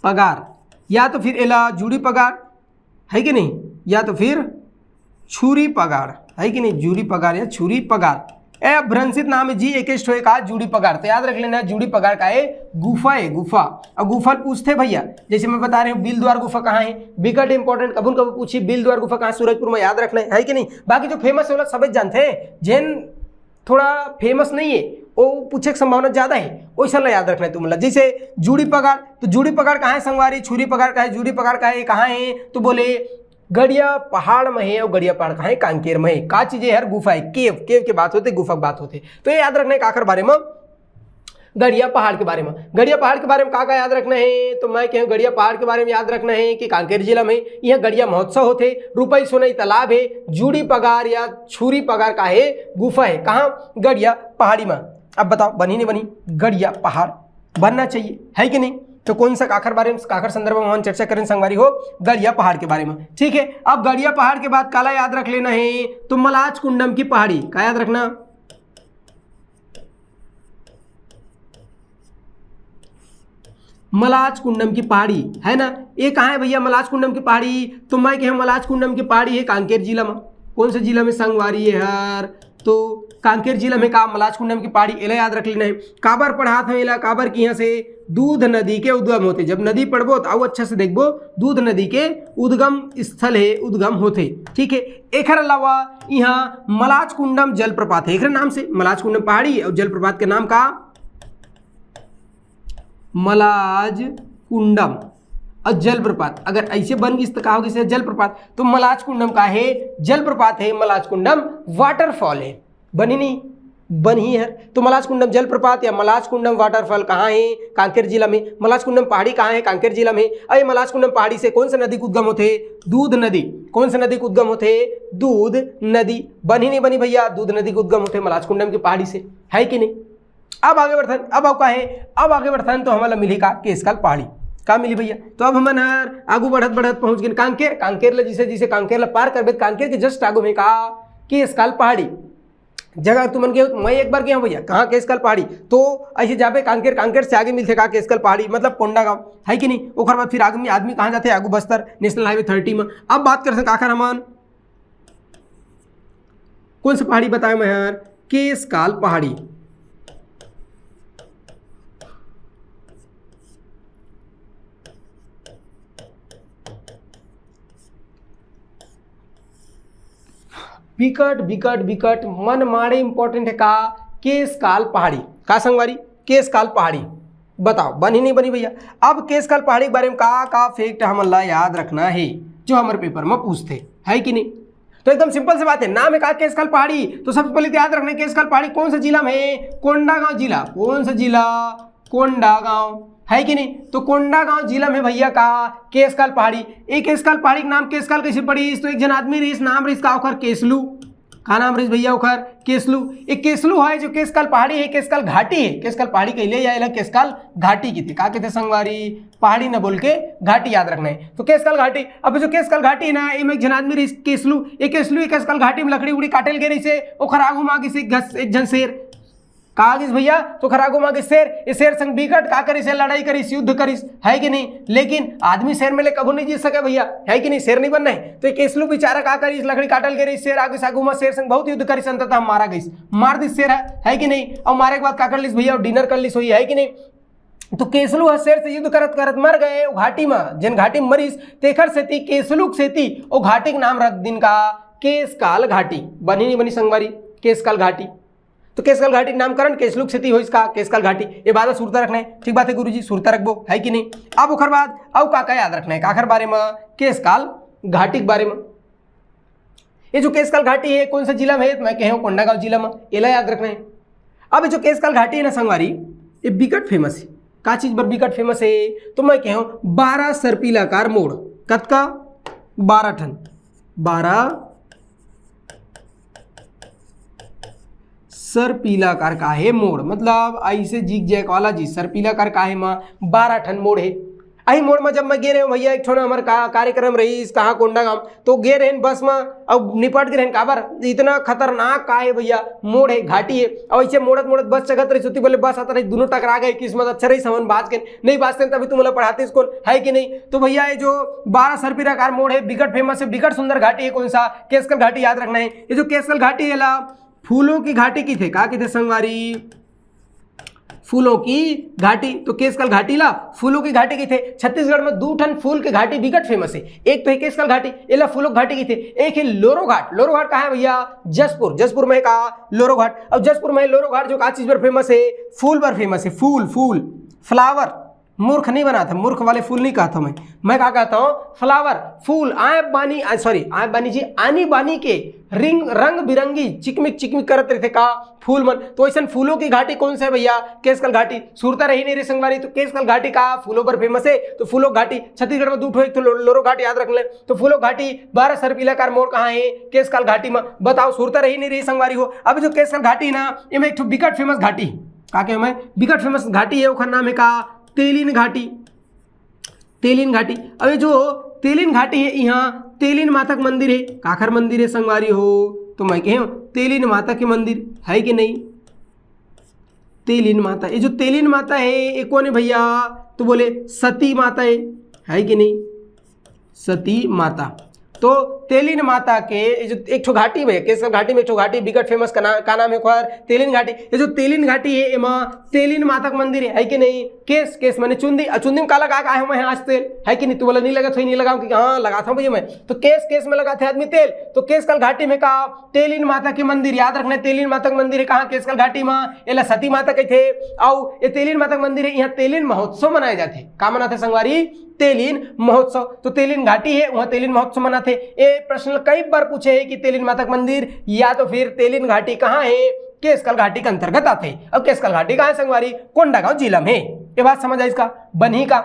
पगार, या तो फिर एला जूड़ी पगार, है कि नहीं? या तो फिर छुरी पगार, है कि नहीं? जूड़ी पगार या छुरी पगार। ए भ्रंशित नाम है जी, एक का जूड़ी पगार। तो याद रख लेना, जूड़ी पगार का है गुफा है, गुफा। अब गुफा पूछते भैया, जैसे मैं बता रहे हूँ बिल द्वार गुफा कहाँ है, विकट इंपॉर्टेंट। कबून कबून पूछी बिल द्वार गुफा कहाँ? सूरजपुर में, याद रखना है कि नहीं? बाकी जो फेमस है वो सब जानते हैं, जैन थोड़ा फेमस नहीं है वो पूछे की संभावना ज्यादा है, वैसा याद रखना है तुम लोग। जैसे जूड़ी पगार, तो जूड़ी पगार कहाँ है संगवारी? छुरी पगार का है, जूड़ी पगार का है कहाँ है? तो बोले गड़िया पहाड़ में है। और गड़िया पहाड़ कहाँ है? कांकेर में है। का चीजें हर गुफा है, केव की बात होती, गुफा की बात होती। तो ये याद रखना है आखिर बारे में, गड़िया पहाड़ के बारे में। गड़िया पहाड़ के बारे में का याद रखना है? तो मैं कहूँ गड़िया पहाड़ के बारे में याद रखना है कि कांकेर जिला में यह गड़िया महोत्सव होते। रुपई सोनई तालाब है, जूड़ी पगार या छुरी पगार का है गुफा है। कहाँ? गड़िया पहाड़ी में। अब बताओ बनी नहीं बनी? गड़िया पहाड़ बनना चाहिए, है कि नहीं? तो कौन सा काखर बारे में, काखर संदर्भ में हम चर्चा करें संगवारी हो? गड़िया पहाड़ के बारे में, ठीक है? अब गड़िया पहाड़ के बाद काला याद रख लेना है, तो मलाच कुंडम की पहाड़ी का याद रखना, मलाच कुंडम की पहाड़ी है ना। ये कहाँ है भैया मलाच कुंडम की पहाड़ी? तो मैं कहूँ मलाच कुंडम की पहाड़ी है कांकेर जिला में। कौन से जिला में संगवारी है यार? तो कांकेर जिला में का मलाच कुंडम की पहाड़ी, इला याद रख लेना है। काबर पढ़ात है इला, काबर की यहाँ से दूध नदी के उद्गम होते। जब नदी पढ़बो तो आओ अच्छा से देखबो, दूध नदी के उद्गम स्थल है, उद्गम होते, ठीक है? एक अलावा यहाँ मलाच कुंडम जलप्रपात है, एक नाम से मलाच कुंडम पहाड़ी और जलप्रपात के नाम का मलाज कुंडम और जलप्रपात। अगर ऐसे बन गई तो कहा होगी जलप्रपात, तो मलाच कुंडम का है जलप्रपात है, मलाच कुंडम वाटरफॉल है। बनी नहीं बनी है? तो मलाच कुंडम जलप्रपात या मलाच कुंडम वाटरफॉल कहाँ है? कांकेर जिला में। मलाच कुंडम पहाड़ी कहाँ है? कांकेर जिला में। अरे मलाच कुंडम पहाड़ी से कौन सा नदी का उद्गम होते? दूध नदी। कौन सा नदी का उद्गम होते? दूध नदी। बनी नहीं बनी भैया? दूध नदी का उद्गम होते मलाच कुंडम की पहाड़ी से, है कि नहीं? अब आगे बढ़थन, अब का है, अब आगे बढ़थन तो हमारा मिली का केसकाल पहाड़ी का मिली भैया। तो अब हमन आगू बढ़त बढ़त पहुंच गए कांकेर। कांकेर ले जिसे जिसे कांकेर ला पार करबे, कांकेर के जस्ट आगू में का केसकाल पहाड़ी जगह तुमन के। मैं एक बार गया भैया, कहाँ? केसकाल पहाड़ी। तो ऐसे जाबे कांकेर, कांकेर से आगे मिलते का केसकाल पहाड़ी, मतलब कोंडा गांव, है कि नहीं? ओकर बाद फिर आगे आदमी कहाँ जाते? आगू बस्तर नेशनल हाईवे 30 में। अब बात कर सकते आखिर हमन कौन सी पहाड़ी बताए मैं यार? केसकाल पहाड़ी। विकट विकट विकट मन माड़े इंपॉर्टेंट है का केसकाल पहाड़ी का संगवारी? केसकाल पहाड़ी बताओ बनी नहीं बनी भैया? अब केसकाल पहाड़ी के बारे में का फैक्ट हमन ला याद रखना है जो हमारे पेपर में पूछते, है कि नहीं? तो एकदम सिंपल से बात है, नाम है का केसकाल पहाड़ी। तो सबसे पहले याद रखना है केसकाल पहाड़ी कौन सा जिला में है? कोंडागांव जिला। कौन सा जिला? कोंडागांव, है कि नहीं? तो कोंडागांव जिला में भैया का केसकाल पहाड़ी। एक केसकाल पहाड़ी का नाम केसकाल कैसे पड़ी? तो एक जन आदमी रहीस, नाम रहीस का ओखर केसलू। का नाम रहीस भैया ओखर? केसलू। एक केसलू है जो केसकाल पहाड़ी है, केसकाल घाटी है। केसकाल पहाड़ी कहले या केसकाल घाटी की थी। का कहते संगवारी? पहाड़ी न बोल के घाटी याद रखना है। तो केसकाल घाटी, अब जो केसकाल घाटी है ना, एक जन आदमी रहीस केसलू। एक केसलू केसकाल घाटी में लकड़ी उड़ी काटेल गए रही से, ओखर आगू मागी से एक जन शेर कहा गिस भैया तो खरागो माँ के शेर, इस शेर संग बिकट का करिस, लड़ाई करिस, युद्ध करिस, है कि नहीं। लेकिन आदमी शेर में ले कबू नहीं जीत सके भैया, है कि नहीं, शेर नहीं बनना है। तो केसलू बेचारा का करिस, लकड़ी काटल के शेर आगे सागू में शेर संग बहुत युद्ध करिस, अंततः मारा गई, मार दिस शेर, है कि नहीं। और मारे के बाद का कर लिस भैया, डिनर कर लिस हुई, है कि नहीं। तो केसलू शेर से युद्ध करत करत मर गए घाटी में, जिन घाटी में मरीस तेखर सेती केसलू सेती ओ घाटी के नाम रख दिन का केशकाल घाटी, बनी नहीं बनी संगवारी, केशकाल घाटी। तो केशकाल घाटी नामकरण केसलुक सेती हो इसका केशकाल घाटी, ये बात सुरता रखना है, ठीक बात है गुरुजी, सुरता रखबो, है कि नहीं। अब ओखर बाद अब का याद रखना है काखर बारे में, केशकाल घाटी के बारे में। ये जो केशकाल घाटी है कौन सा जिला में है, मैं कहूँ कोंडागांव जिला में, एला याद रखना है। अब जो केशकाल घाटी है ना संगवारी, ये बिकट फेमस है, का चीज पर बिकट फेमस है, तो मैं कहूँ 12 सर्पिलाकार मोड़, कत का 12 ठन, 12 सर्पिलाकार का है मोड़, मतलब ऐसे जिग जैक वाला जी सर्पिलाकार का है माँ 12 ठन मोड़ है। आई मोड़ में जब मैं गे रहे हूँ भैया, एक छोना हमारे कार्यक्रम रही कहाँ कोंडागांव, तो गे रहे बस में, अब निपट गए रहे काबर, इतना खतरनाक का है भैया, मोड़ है, घाटी है। और ऐसे मोड़त मोड़त बस चगत रही सोती, बोले बस आता रही, दोनों टकरा गए, किस्मत अच्छा रही, समन बाज के नहीं बाजते तभी तुम लोग पढ़ाते इसको, है कि नहीं। तो भैया ये जो 12 सर्पिलाकार मोड़ है बिकट फेमस है, बिकट सुंदर घाटी है, कौन सा, केशकाल घाटी याद रखना है। ये जो केशकाल घाटी है ला फूलों की घाटी की थे, कहा की थे संगवारी, फूलों की घाटी, तो केशकाल घाटी ला फूलों की घाटी की थे। छत्तीसगढ़ में 2 ठन फूल की घाटी बिकट फेमस है, एक तो है केशकाल घाटी, ये ला फूलों की घाटी की थे, एक है लोरो घाट। लोरो घाट कहाँ है भैया, जसपुर, जसपुर में कहा लोरो घाट। अब जसपुर में लोरो घाट जो का चीज पर फेमस है, फूल पर फेमस है, फूल, फूल, फ्लावर, मूर्ख नहीं बना था, मूर्ख वाले फूल नहीं कहा था मैं क्या कहता हूँ, फ्लावर, फूल, आए बानी जी, आनी बानी के रंग बिरंगी चिकमिक चिकमिक करत रहे थे का फूल मन। तो ऐसा फूलों की घाटी कौन सा है भैया, केशकाल घाटी। सुरता रही नहीं रे संगवारी, तो केशकाल घाटी का फूलों पर फेमस है, तो फूलों घाटी। छत्तीसगढ़ में 2 ठो, एक तो लोरो घाटी याद रख ले, तो फूलों घाटी 12 सर्पिलाकार मोड़ कहाँ है, केशकाल घाटी में। बताओ सुरता रही नहीं रही संगवारी हो। अब जो केशकाल घाटी है ना, ये एक बिकट फेमस घाटी, का के मैं बिकट फेमस घाटी है, वो नाम है का तेलिन घाटी, तेलिन घाटी। अब ये जो तेलिन घाटी है, यहाँ तेलिन माता का मंदिर है, काखर मंदिर है संगवारी हो, तो मैं कहूँ तेलिन माता के मंदिर, है कि नहीं। तेलिन माता, ये जो तेलिन माता है ये कौन है भैया, तो बोले सती माता है कि नहीं, सती माता। तो तेलिन माता के जो एक ठो घाटी में, केशकाल घाटी में एक ठो घाटी बिकट फेमस का नाम है तेलिन घाटी। ये जो तेलिन घाटी है एमा तेलिन माता का मंदिर है कि नहीं। केस मैंने चुंदी, चुंदी में काला का है मैं आज तेल, है कि नहीं। तो बोला नहीं लगा तो नहीं लगा, कि हाँ लगा था भैया मैं, तो केस में लगा थे आदमी तेल। तो केशकाल घाटी में कहा तेलिन माता के मंदिर याद रखना, तेलिन माता का मंदिर है कहाँ, केशकाल घाटी में, एला सती माता के थे। और ये तेलिन माता का मंदिर है, यहाँ तेलिन महोत्सव मनाए जाते, का मनाते संगवारी, तेलिन महोत्सव। तो तेलिन घाटी है, वहां तेलिन महोत्सव मनाते। ये प्रश्न कई बार पूछे है कि तेलिन माता का मंदिर या तो फिर तेलिन घाटी कहाँ है, केशकाल घाटी के अंतर्गत आते। अब केशकाल घाटी कहाँ है संगवारी, कोंडागांव जिला में। ये बात समझ आई इसका बनी का।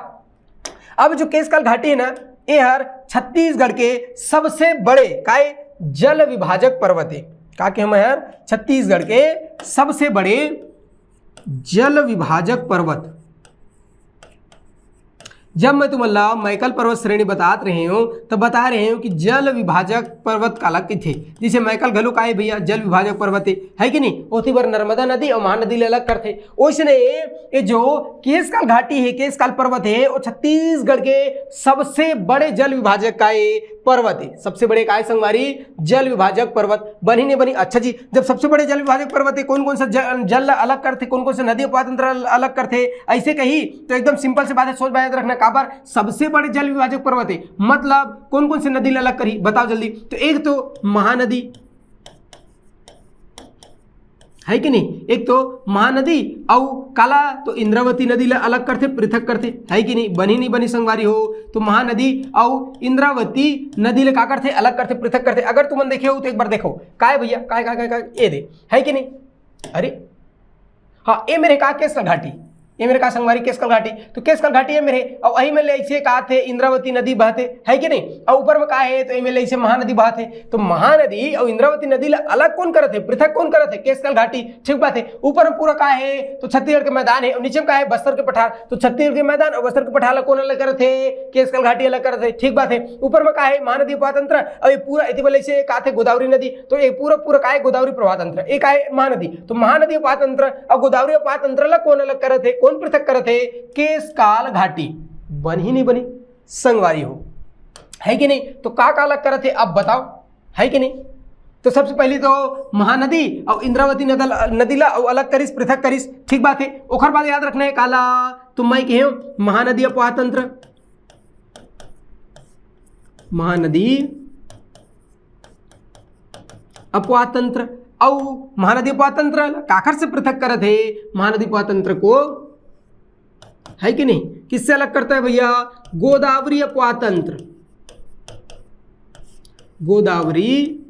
अब जो केशकाल घाटी है ना, ये हर छत्तीसगढ़ के सबसे बड़े काय जल विभाजक पर्वत है, का के हम यार छत्तीसगढ़ के सबसे बड़े जल विभाजक पर्वत। जब मैं तुम्हारा मैकल पर्वत श्रेणी बतात रहे हूँ तब बता रहे हूँ कि जल विभाजक पर्वत काला के थे, जिसे मैकल घलो का है भैया जल विभाजक पर्वत है कि नहीं। ओथी बार नर्मदा नदी और महानदी ले अलग करते। ओइसने ये जो केशकाल घाटी है, केशकाल पर्वत है, वो छत्तीसगढ़ के सबसे बड़े जल विभाजक का पर्वत है। सबसे बड़े काय संगवारी जल विभाजक पर्वत बनी नहीं बनी। अच्छा जी, जब सबसे बड़े जल विभाजक पर्वत है, कौन कौन सा जल अलग करते, कौन कौन से नदी पातंत्र अलग करते, ऐसे कही तो एकदम सिंपल से बात है, सोच याद रखना। काबर सबसे बड़े जल विभाजक पर्वत है, मतलब कौन कौन से नदी अलग करी बताओ जल्दी। तो एक तो महानदी है कि नहीं, एक तो महानदी, और काला तो इंद्रावती नदी ला अलग करते, पृथक करते, है कि नहीं। बनी नहीं बनी संगवारी हो, तो महानदी और इंद्रावती नदी ले का करते, अलग करते, पृथक करते। अगर तुम देखे हो तो एक बार देखो काय भैया, काय ये दे, है कि नहीं। अरे हाँ, ये मेरे का केशकाल घाटी, ये मेरे का संगवारी केसकल घाटी, तो केसकल घाटी है मेरे, और वही में ऐसे कहा थे इंद्रावती नदी बहते है कि नहीं, और ऊपर में कहा है तो ये ऐसे महानदी बहते, तो महानदी और इंद्रावती नदी ला अलग कौन करते, पृथक कौन करते, केसकल घाटी, ठीक बात है। ऊपर में पूरा कहा है तो छत्तीसगढ़ के मैदान है, और नीचे में कहा है बस्तर के पठार, तो छत्तीसगढ़ के मैदान और बस्तर के पठार कौन अलग करते, केसकल घाटी अलग करते, ठीक बात है। ऊपर में कहा है महानदी प्रवाह तंत्र, और ये पूरा इति से कहा थे गोदावरी नदी, तो ये पूरा पूरा कहा है गोदावरी प्रवाह तंत्र, एक है महानदी, तो महानदी प्रवाह तंत्र और गोदावरी प्रवाह तंत्र ला कौन अलग करते, कौन पृथक करते, केसकाल घाटी। बन ही नहीं बनी, संगवारी हो है कि नहीं, तो का अलग करते अब बताओ, है कि नहीं। तो सबसे पहले तो महानदी और इंद्रावती नदी ला अलग करिस, पृथक करिस, ठीक बात है। ओखर बाद याद रखना है काला, तो मैं कहे महानदी अपवाह तंत्र, महानदी अपवाह तंत्र, और महानदी अपवाह तंत्र काखर से पृथक करते है, महानदी अपवाह तंत्र को है कि नहीं, किससे अलग करता है भैया, गोदावरी अपवाह तंत्र, गोदावरी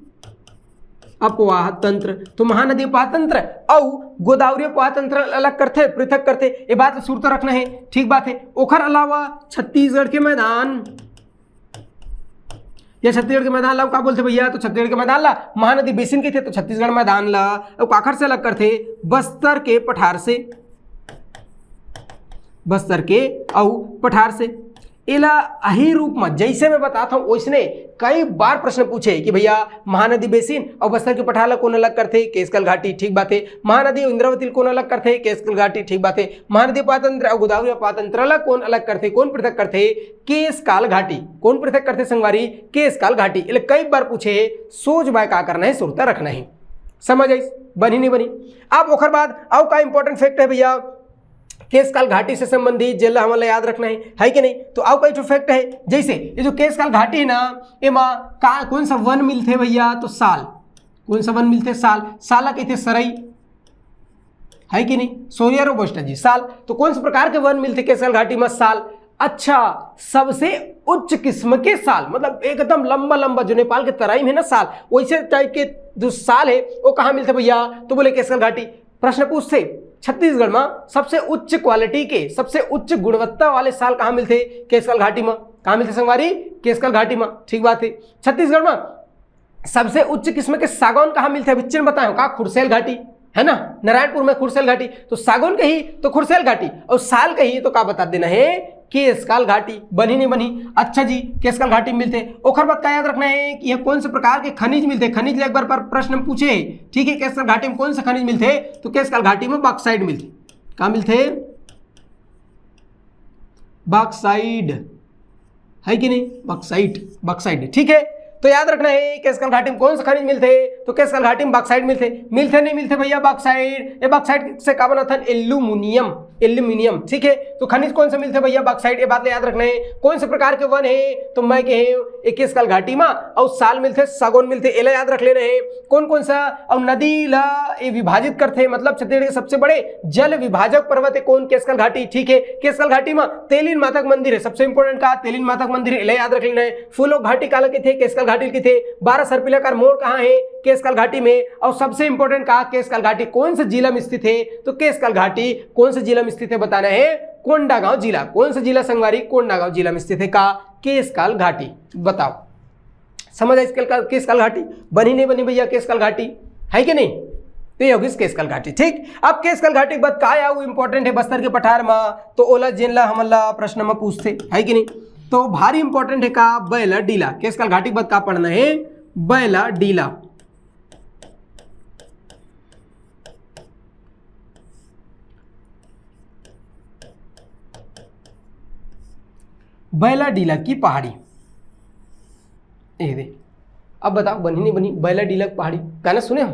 अपवाह तंत्र, तो महानदी अपवाह तंत्र और गोदावरी अपवाह तंत्र अलग करते, पृथक करते, ये बात सुरत रखना है, ठीक बात है। ओखर अलावा छत्तीसगढ़ के मैदान, या छत्तीसगढ़ के मैदान ला क्या बोलते भैया, तो छत्तीसगढ़ के मैदान ला महानदी बेसिन के थे, तो छत्तीसगढ़ मैदान ला और काखर से अलग करते, बस्तर के पठार से, बस्तर के और पठार से। इला अही रूप में जैसे मैं बताता हूं वैसने कई बार प्रश्न पूछे कि भैया महानदी बेसिन और बस्तर के पठार ला कौन अलग करते, केसकल घाटी, ठीक बात है। महानदी और इंद्रावती कौन अलग करते, केसकल घाटी, ठीक बात है। महानदी अपवाह तंत्र और गोदावरी अपवाह तंत्र ला कौन अलग करते, कौन पृथक करते, केसकाल घाटी, कौन पृथक करते संगवारी, केसकाल घाटी। इले कई बार पूछे, सोच बाय का करना है, सुरता रखना है, समझ आई, बनी नहीं बनी। अब ओखर बाद और का इंपॉर्टेंट फैक्ट है भैया, केसकाल घाटी से संबंधित जेला हमें याद रखना है कि नहीं। तो आओ कई फैक्ट है, जैसे ये जो केसकाल घाटी है ना, एमा का कौन सा वन मिलते भैया, तो साल, कौन सा वन मिलते, साल, साला कहते सरई है कि नहीं, सोरिया रोबस्टा जी, साल। तो कौन से प्रकार के वन मिलते केसकाल घाटी में, साल। अच्छा, सबसे उच्च किस्म के साल, मतलब एकदम लंबा लंबा जो नेपाल के तराई में है ना साल, वैसे टाइप के जो साल है वो कहाँ मिलते भैया, तो बोले केसकाल घाटी। प्रश्न पूछते छत्तीसगढ़ में सबसे उच्च क्वालिटी के, सबसे उच्च गुणवत्ता वाले साल कहाँ मिलते, केसकाल घाटी में। कहाँ मिलते संगवारी, केसकाल घाटी में, ठीक बात है। छत्तीसगढ़ में सबसे उच्च किस्म के सागौन कहाँ मिलते हैं, विच्चन बताए का, खुरसेल घाटी है ना, नारायणपुर में खुरसेल घाटी, तो सागौन कही तो खुरसेल घाटी, और साल कही तो का बता देना है, केसकाल घाटी। बनी नहीं बनी, अच्छा जी, केसकाल घाटी में मिलते। ओखर बात का याद रखना है कि यह कौन से प्रकार के खनिज मिलते, खनिज एक बार पर प्रश्न पूछे, ठीक है। केसकाल घाटी में कौन से खनिज मिलते, तो केसकाल घाटी में बॉक्साइट मिलते, कहाँ मिलते, बॉक्साइट है कि नहीं, बॉक्साइट, बॉक्साइट, ठीक है। तो याद रखना है केसकाल घाटी में कौन से खनिज मिलते, तो केसकाल घाटी में बॉक्साइट मिलते, मिलते नहीं मिलते भैया बॉक्साइट, ये बॉक्साइट से क्या बना था, एल्यूमिनियम, एल्यूमिनियम, ठीक है। तो खनिज कौन से मिलते भैया, बॉक्साइट, ये बात याद रखना है। कौन से प्रकार के वन है, तो मैं कहे केसकाल घाटी में, और साल मिलते, सागौन मिलते, एला याद रख लेना है। कौन कौन सा, और नदी ला ये विभाजित करते, मतलब छत्तीसगढ़ के सबसे बड़े जल विभाजक पर्वत है कौन, केसकाल घाटी, ठीक है। केसकाल घाटी में तेलिन माता का मंदिर है, सबसे इंपॉर्टेंट का तेलिन माता का मंदिर है, एला याद रख लेना है। फूलों घाटी काला के थे, केसकाल घाटी के थे। 12 सर्पिलाकार मोड़ कहाँ है, केसकाल घाटी में। और सबसे इंपॉर्टेंट कहा, केसकाल घाटी कौन से जिला में स्थित है, तो केसकाल घाटी कौन से जिला में स्थित है बताना है, कोंडागांव जिला। कौन सा जिला संगवारी, कोंडागांव जिला में स्थित है का, केसकाल घाटी। बताओ, समझ आई केसकाल घाटी, बनी नहीं बनी भैया केसकाल घाटी, है कि नहीं। तो ये होगी केसकाल घाटी, ठीक। अब केसकाल घाटी के बाद का आया वो इंपॉर्टेंट है, बस्तर के पठार में, तो ओला जिनला हमला प्रश्न में पूछते, है कि नहीं। तो भारी इंपॉर्टेंट है का, बैला डीला। केसकाल घाटी के बाद का पढ़ना है, बैला डीला। बैला डीला की पहाड़ी, ये दे। अब बताओ बनी नहीं बनी, बैला डीला की पहाड़ी, गाना सुने हम,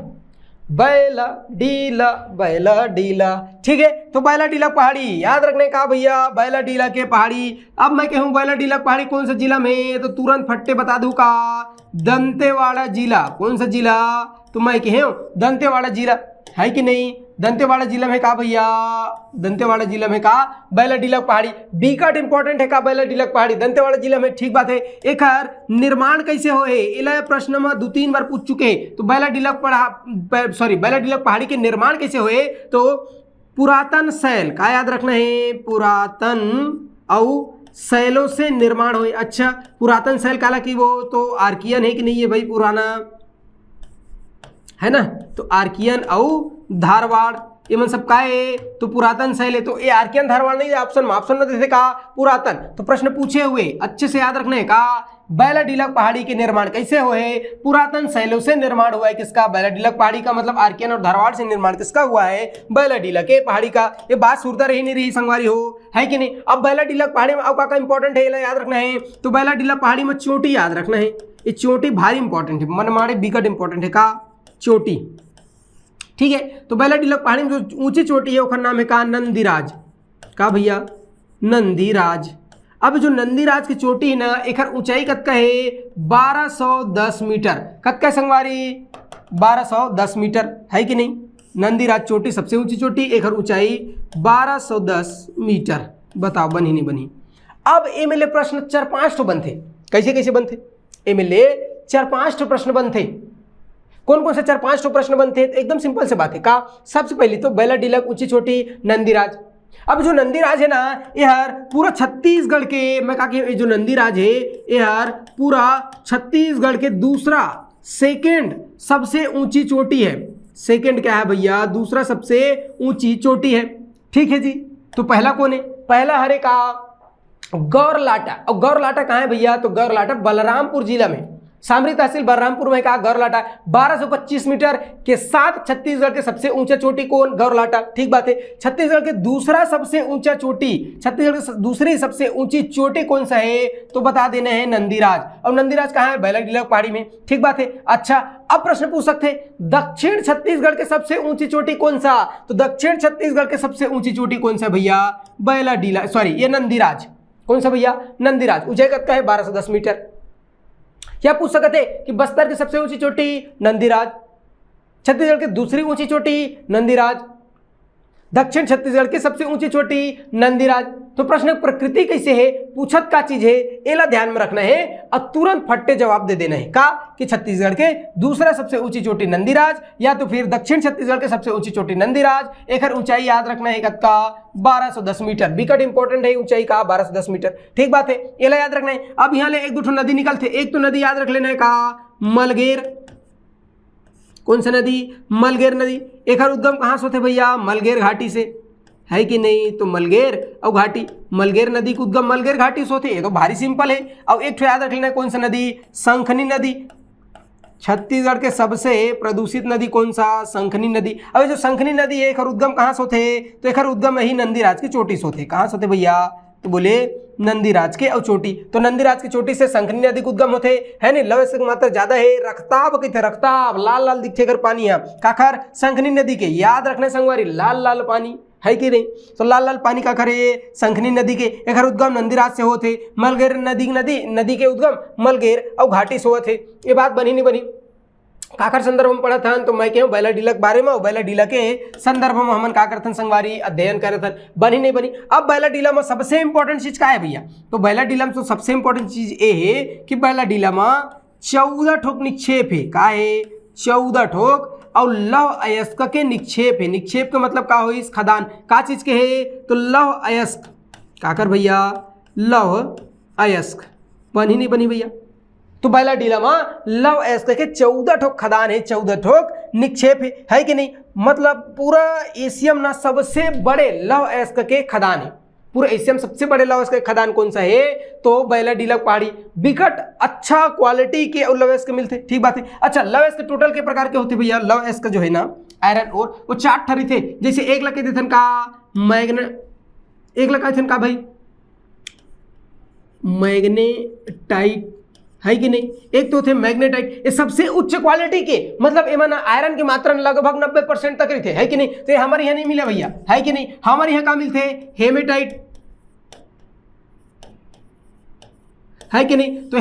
बैला डीला, बैला डीला, ठीक है। तो बैला डीला पहाड़ी याद रखने का भैया, बैला डीला के पहाड़ी। अब मैं कहूँ बैला डीला पहाड़ी कौन सा जिला में, तो तुरंत फट्टे बता दूं का, दंतेवाड़ा जिला। कौन सा जिला, तो मैं कहूँ दंतेवाड़ा जिला, है कि नहीं। दंतेवाड़ा जिला में का भैया, दंतेवाड़ा जिला में का बैला डीला पहाड़ी। बीकाट इंपॉर्टेंट है का, बैला डीला पहाड़ी दंतेवाड़ा जिला में, ठीक बात है। एक निर्माण कैसे हो है, इला प्रश्न में 2-3 बार पूछ चुके हैं। तो बैला डीला बैला डीला पहाड़ी के निर्माण कैसे हुए, तो पुरातन शैल का याद रखना है, पुरातन और शैलों से निर्माण हुए। अच्छा, पुरातन शैल काला की वो तो आर्कियन है कि नहीं है भाई, पुराना है ना, तो आर्कियन और धारवाड़ ये मन सब का है, तो पुरातन शैल है, तो ये आर्कियन धारवाड़ नहीं है ऑप्शन में, ऑप्शन में जैसे कहा पुरातन, तो प्रश्न पूछे हुए अच्छे से याद रखने का। बैलाडीलक पहाड़ी के निर्माण कैसे हुए, पुरातन शैलों से निर्माण हुआ है किसका, बैलाडीलक पहाड़ी का, मतलब आर्कियन और धारवाड़ से निर्माण किसका हुआ है, बैलाडीलक के पहाड़ी का। ये बात सुरता रही नहीं रही संगवारी हो, है कि नहीं। अब बैलाडीलक पहाड़ी में अब का इंपॉर्टेंट है याद रखना है, तो बैलाडीलक पहाड़ी में चोटी याद रखना है, ये चोटी भारी इंपॉर्टेंट है, मनमाड़े बिकट इंपॉर्टेंट है का चोटी, ठीक है। तो बैलाडीलक पहाड़ी में जो ऊंची चोटी है उसका नाम है का नंदीराज, का भैया नंदीराज। अब जो नंदीराज की चोटी है ना, एक ऊंचाई कतका है 1210 मीटर, कतका है संगवारी 1210 मीटर, है कि नहीं। नंदीराज चोटी सबसे ऊंची चोटी, एक ऊंचाई 1210 मीटर, बताओ बनी नहीं बनी। अब एमएलए प्रश्न 4-5 तो बनते, कैसे कैसे बनते एमएलए 4-5 तो प्रश्न बनते, कौन कौन से 4-5 तो प्रश्न बनते, एकदम सिंपल से बात है का। सबसे पहले तो बैलाडीलक ऊंची चोटी नंदीराज। अब जो नंदीराज है ना, यार पूरा छत्तीसगढ़ के, मैं कहा कि जो नंदीराज है यार पूरा छत्तीसगढ़ के दूसरा सेकंड सबसे ऊंची चोटी है। सेकंड क्या है भैया, दूसरा सबसे ऊंची चोटी है, ठीक है जी। तो पहला कौन है, पहला हरे का गौरलाटा। और गौरलाटा कहाँ है भैया, तो गौरलाटा बलरामपुर जिला में, सामरी तहसील बलरामपुर में कहा गौरलाटा। 1225 मीटर के साथ छत्तीसगढ़ के सबसे ऊंचा चोटी कौन, गौरलाटा, ठीक बात है। छत्तीसगढ़ के दूसरा सबसे ऊंचा चोटी, छत्तीसगढ़ की दूसरी सबसे ऊंची चोटी कौन सा है, तो बता देना है नंदीराज। और नंदीराज कहाँ है, बैलाडीलक पहाड़ी में, ठीक बात है। अच्छा, अब प्रश्न पूछ सकते दक्षिण छत्तीसगढ़ के सबसे ऊंची चोटी कौन सा, तो दक्षिण छत्तीसगढ़ के सबसे ऊंची चोटी कौन सा भैया, बैलाडीलक, सॉरी ये नंदीराज, कौन सा भैया नंदीराज, ऊंचाई कतका है 1210 मीटर। क्या पूछ सकते कि बस्तर की सबसे ऊंची चोटी नंदीराज, छत्तीसगढ़ की दूसरी ऊंची चोटी नंदीराज, दक्षिण छत्तीसगढ़ की सबसे ऊंची चोटी नंदीराज। तो प्रश्न प्रकृति कैसे है, पूछत का चीज है, एला ध्यान में रखना है और तुरंत फट्टे जवाब दे देना है का कि छत्तीसगढ़ के दूसरा सबसे ऊंची चोटी नंदीराज, या तो फिर दक्षिण छत्तीसगढ़ के सबसे ऊंची चोटी नंदीराज। एक ऊंचाई याद रखना है कतका 1210 मीटर, बिकट इंपॉर्टेंट है ऊंचाई का 1210 मीटर, ठीक बात है, एला याद रखना है। अब यहाँ ले एक दो नदी निकलते, एक तो नदी याद रख लेना है का मलगेर, कौन सा नदी, मलगेर नदी। एक उद्गम कहाँ से होते भैया, मलगेर घाटी से, है कि नहीं। तो मलगेर और घाटी, मलगेर नदी का उद्गम मलगेर घाटी से होते, ये तो भारी सिंपल है। अब एक याद रख लेना कौन सा नदी, शंखनी नदी। छत्तीसगढ़ के सबसे प्रदूषित नदी कौन सा, शंखनी नदी। अब जो शंखनी नदी है एक उद्गम कहाँ से होते, तो एक उद्गम यही नंदीराज की चोटी से होते, कहाँ से होते भैया, तो बोले नंदीराज के और चोटी। तो नंदीराज की चोटी से शंखनी नदी को उद्गम होते है नहीं, लवण की मात्रा ज्यादा है, रक्ताब कहते, रक्ताब लाल लाल दिखे कर पानी है काखर शंखनी नदी के, याद रखना संगवारी लाल लाल पानी, है कि नहीं। तो लाल लाल पानी का करे शंखनी नदी के, एक उद्गम नंदीराज से होते। मलगेर नदी के उद्गम मलगेर और घाटी से होते। ये बात बनी नहीं बनी, काकर संदर्भ में पढ़ा था, तो मैं कहूँ बैलाडीलक बारे में, बैलाडीला के संदर्भ में हमन का करथन संगवारी अध्ययन करे थे, बनी नहीं बनी। अब बैलाडीला में सबसे इंपॉर्टेंट चीज का है भैया, तो बैलाडीला में तो सबसे इंपॉर्टेंट चीज ये है कि बैलाडीला में 14 ठोक निक्षेप है, का है 14 ठोक, और लौह अयस्क के निक्षेप है। निक्षेप का मतलब का हो, इस खदान का चीज के है, तो लौह अयस्क, काकर भैया लौह अयस्क, बनी नहीं बनी भैया। तो बैलाडीला में लौह अयस्क के 14 ठोक खदान है, 14 ठोक निक्षेप है कि नहीं। मतलब पूरा एशिया में ना सबसे बड़े लौह अयस्क के खदान है, पूरे एशिया में सबसे बड़े लौह अयस्क के खदान कौन सा है, तो बैलाडीलक पहाड़ी। बिकट अच्छा क्वालिटी के लौह अयस्क मिलते, ठीक बात है। अच्छा, लौह अयस्क टोटल के प्रकार के होते भैया, लौह अयस्क जो है ना आयरन और वो 4 ठरी थे, जैसे एक लगे थे का मैग्नेट, एक लगा थे का भाई मैग्नेटाइट, है कि नहीं। एक तो थे मैग्नेटाइट, ये सबसे उच्च क्वालिटी के, मतलब एमन आयरन की मात्रा लगभग 90% तक रहते, है कि नहीं। तो हमारे यहाँ नहीं मिला भैया, है कि नहीं। हमारे यहाँ का मिलते हेमेटाइट, है कि नहीं। तो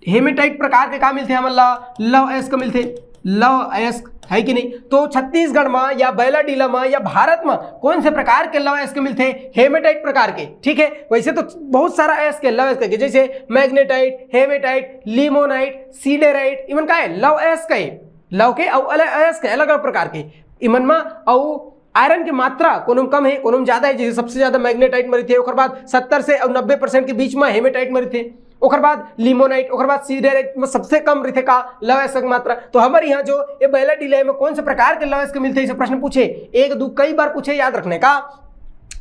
हेमेटाइट प्रकार के का मिलते हमारे लौह अयस्क मिलते, लौह अयस्क, है कि नहीं। तो छत्तीसगढ़ में या बैलाडीला में या भारत में कौन से प्रकार के लौह अयस्क मिलते हैं, हेमेटाइट प्रकार के, ठीक है। वैसे तो बहुत सारा अयस्क है लौह अयस्क के, जैसे मैग्नेटाइट, हेमेटाइट, लिमोनाइट, सीडेराइट, इमन का है लौह अयस्क है, लौह के और अलग अयस्क है, अलग अलग प्रकार के इमन में। और आयरन की मात्रा कोनो में कम है कोनो में ज्यादा है, जैसे सबसे ज्यादा मैग्नेटाइट में रहते, ओकर बाद 70 से 90% के बीच में हेमेटाइट में रहते, ओकर बाद लिमोनाइट, ओकर बाद सीडेराइट में सबसे कम रहते का लौह अयस्क की मात्रा। तो हमारे यहाँ जो ये बैलाडिला में कौन से प्रकार के लौह अयस्क मिलते हैं, इसे प्रश्न पूछे, एक दो कई बार पूछे, याद रखने का।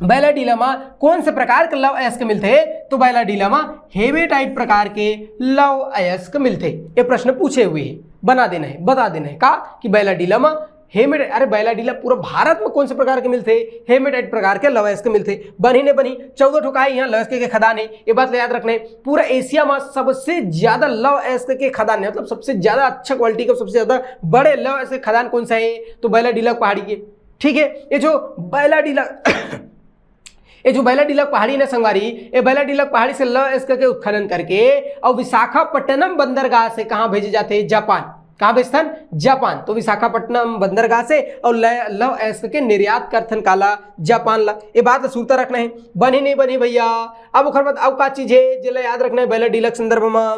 बैलाडिला में कौन से प्रकार के लौह अयस्क मिलते हैं, तो बैलाडिला में हेमेटाइट प्रकार के लौह अयस्क मिलते, ये प्रश्न पूछे हुए हैं, बना देना है, बता देना है का कि बैलाडिला में हेमेटाइट, अरे बैलाडिला पूरा भारत में कौन से प्रकार के मिलते, हेमेटाइट प्रकार के लौह अयस्क मिलते। बनी ने बनी 14 ठोका है यहाँ लौह अयस्क के खदान है, ये बात याद रखना है। पूरा एशिया में सबसे ज्यादा लौह अयस्क के खदान है, मतलब सबसे ज्यादा अच्छा क्वालिटी का सबसे ज्यादा बड़े लौह अयस्क के खदान कौन सा है, तो बैलाडिला पहाड़ी के। ठीक है, ये जो बैलाडिला पहाड़ी ने संगवारी, ये बैलाडिला पहाड़ी से लौह अयस्क के उत्खनन करके और विशाखापट्टनम बंदरगाह से कहाँ भेजे जाते हैं, जापान। कहाँ भेजतन, जापान। तो विशाखापट्टनम बंदरगाह से और लौह अयस्क के निर्यात करथन काला जापान ला, ये बात सूरता रखना है। बनी नहीं बनी भैया। अब ओकर बाद अब का चीज है जिला याद रखना है बैलाडिला के संदर्भ में,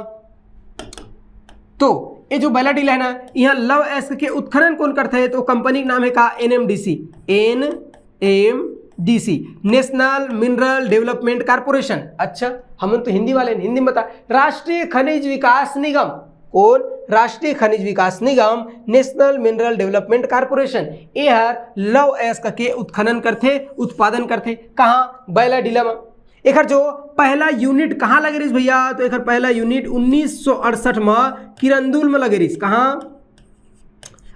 तो ये जो बैलाडिला है ना, यहाँ लौह अयस्क के उत्खनन कौन करते हैं, तो कंपनी का नाम है का NMDC, NMDC, national mineral development corporation. अच्छा हम तो हिंदी वाले, हिंदी में बता, राष्ट्रीय खनिज विकास निगम, कौन, राष्ट्रीय खनिज विकास निगम, नेशनल मिनरल डेवलपमेंट कारपोरेशन, ये हर लौह अयस्क के उत्खनन करते, उत्पादन करते, कहाँ, बैलाडिला में। एक जो पहला यूनिट कहाँ लगे रही भैया, तो एक पहला यूनिट 1968 में किरंदुल में लगे रही। कहाँ,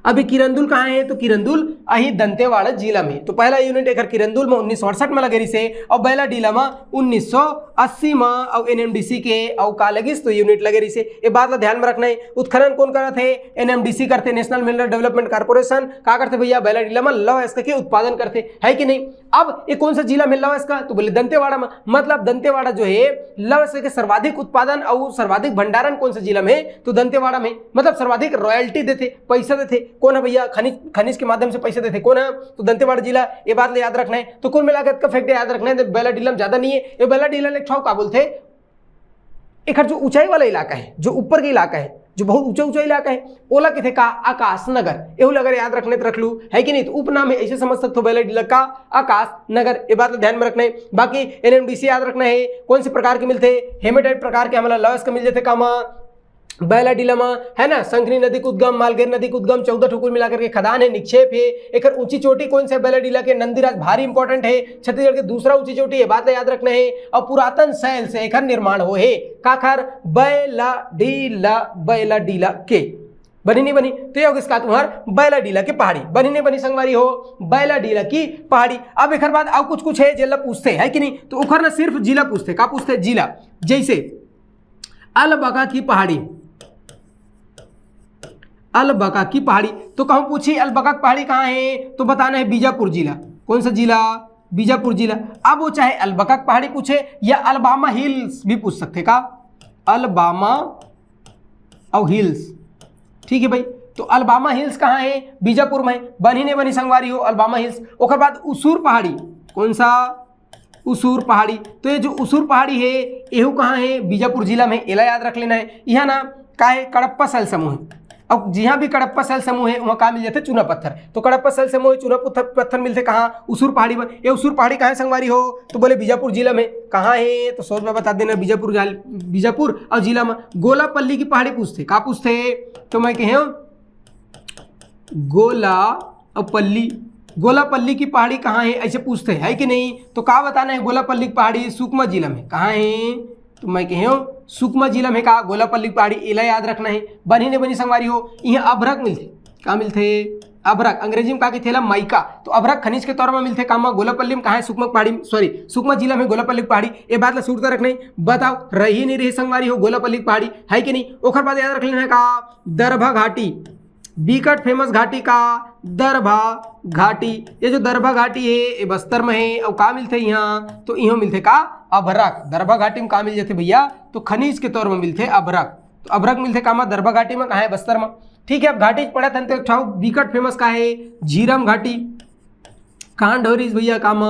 अभी किरंदुल कहाँ है, तो किरंदुल अही दंतेवाड़ा जिला में, तो पहला यूनिट एक किरंदुल में 1968 में लगे रही से, और बैलाडिला में 1980 में, और NMDC के और का लगिस तो यूनिट लगे रही से। ये बात का ध्यान में रखना है। उत्खनन कौन करते हैं, NMDC करते, नेशनल मिनरल डेवलपमेंट कारपोरेशन। क्या करते भैया, बैलाडिला में लौह अयस्क के उत्पादन करते, है कि नहीं। अब ये कौन सा जिला में लौह अयस्क, तो बोले दंतेवाड़ा में, मतलब दंतेवाड़ा जो है लौह अयस्क के सर्वाधिक उत्पादन और सर्वाधिक भंडारण कौन सा जिला में, तो दंतेवाड़ा में, मतलब सर्वाधिक रॉयल्टी देते, पैसा देते, कौन है भैया, खनिज के माध्यम से पैसे देते, कौन है, तो दंतेवाड़ा जिला। ये बात याद रखना है। तो कुल मिलाकर का फैक्ट याद रखना है, बैलाडिला में ज्यादा नहीं है, ये बैलाडिला ने का बोलते, एक जो ऊंचाई वाला इलाका है, जो ऊपर का इलाका है, जो बहुत ऊंचा इलाका है, ओला के थे का आकाश नगर, एहू अगर याद रखने तो रख लू, है कि नहीं। तो उपनाम है, ऐसे समझ सकते हो बैलाडिला का आकाश नगर, ये बात ध्यान में रखना है। बाकी NMDC याद रखना है, कौन से प्रकार के मिलते, हेमेटाइट प्रकार के हमारा लौह अयस्क मिल जाते कामा बैलाडिला में, है ना। शंखनी नदी का उद्गम, मालगेर नदी का उद्गम, 14 ठोकुर मिलाकर के खदान है, निक्षेप है। एक ऊंची चोटी कौन से बैलाडिला के, नंदीराज, भारी इंपॉर्टेंट है, छत्तीसगढ़ के दूसरा ऊंची चोटी है, बात याद रखना है। और पुरातन शैल से एक निर्माण हो है, काखर बैलाडिला के, बनी नहीं बनी, तो ये इसका तुम्हार बैलाडिला की पहाड़ी, बनी नहीं बनी संगवारी हो, बैलाडिला की पहाड़ी। अब एक बाद और कुछ है जिला पूछते है कि नहीं, तो उखर ना सिर्फ जिला पूछते, का पूछते, जिला। जैसे अलबका की पहाड़ी, अलबका की पहाड़ी, तो कहूं पूछी अलबका की पहाड़ी कहाँ है, तो बताना है बीजापुर जिला। कौन सा जिला, बीजापुर जिला। अब वो चाहे अलबका की पहाड़ी पूछे या अलबामा हिल्स भी पूछ सकते, का अलबामा और हिल्स, ठीक है भाई। तो अलबामा हिल्स कहाँ है, बीजापुर में, बनी ने बनी संगवारी हो अलबामा हिल्स। ओकर बाद उसूर पहाड़ी, कौन सा, उसूर पहाड़ी। तो ये जो उसूर पहाड़ी है एहू कहाँ है, बीजापुर जिला में, एला याद रख लेना है। यहाँ ना का है, कडप्पा शैल समूह है। अब जहाँ भी कडप्पा शैल समूह है वहाँ कहाँ मिल जाते, चूना पत्थर। तो कडप्पा शैल समूह चूना पत्थर मिलते कहाँ, उसूर पहाड़ी में। ये उसूर पहाड़ी कहाँ संगवारी हो, तो बोले बीजापुर जिला में। कहाँ है, तो सोच में बता देना, बीजापुर और जिला में। गोलापल्ली की पहाड़ी पूछते, कहाँ पूछते, तो मैं कहे गोलापल्ली की पहाड़ी कहाँ है, ऐसे पूछते है कि नहीं। तो कहाँ बताना है, गोलापल्ली की पहाड़ी सुकमा जिला में। कहाँ है, तो मैं कहे सुकमा जिला में का गोलापल्ली पहाड़ी, इला याद रखना है। बनी ने बनी संगवारी हो, यहाँ अभ्रक मिलते, कहाँ मिलते, अभ्रक, अंग्रेजी में कहा कि थेला माइका। तो अभ्रक खनिज के तौर में मिलते कहाँ, गोलापल्ली में। कहाँ है, सुकमा पहाड़ी, सॉरी सुकमा जिला में गोलापल्ली पहाड़ी। ये बात सूरता रखना है। बताओ रही नहीं रही संगवारी हो, गोलापल्ली पहाड़ी है कि नहीं। ओखर बाद याद रख लेना है का दरभा घाटी, बिकट फेमस घाटी का दरभा घाटी। ये जो दरभा घाटी है ये बस्तर में है, और कहाँ मिलते यहाँ, तो यहाँ मिलते का अभ्रक। दरभा घाटी में कहाँ मिल जाते भैया, तो खनिज के तौर में मिलते अभ्रक। तो अभ्रक मिलते कहाँ, दरभा घाटी में। कहाँ है, बस्तर में, ठीक है। अब घाटी पढ़ा था तो बिकट फेमस का है झीरम घाटी। कांड हो रही भैया काम,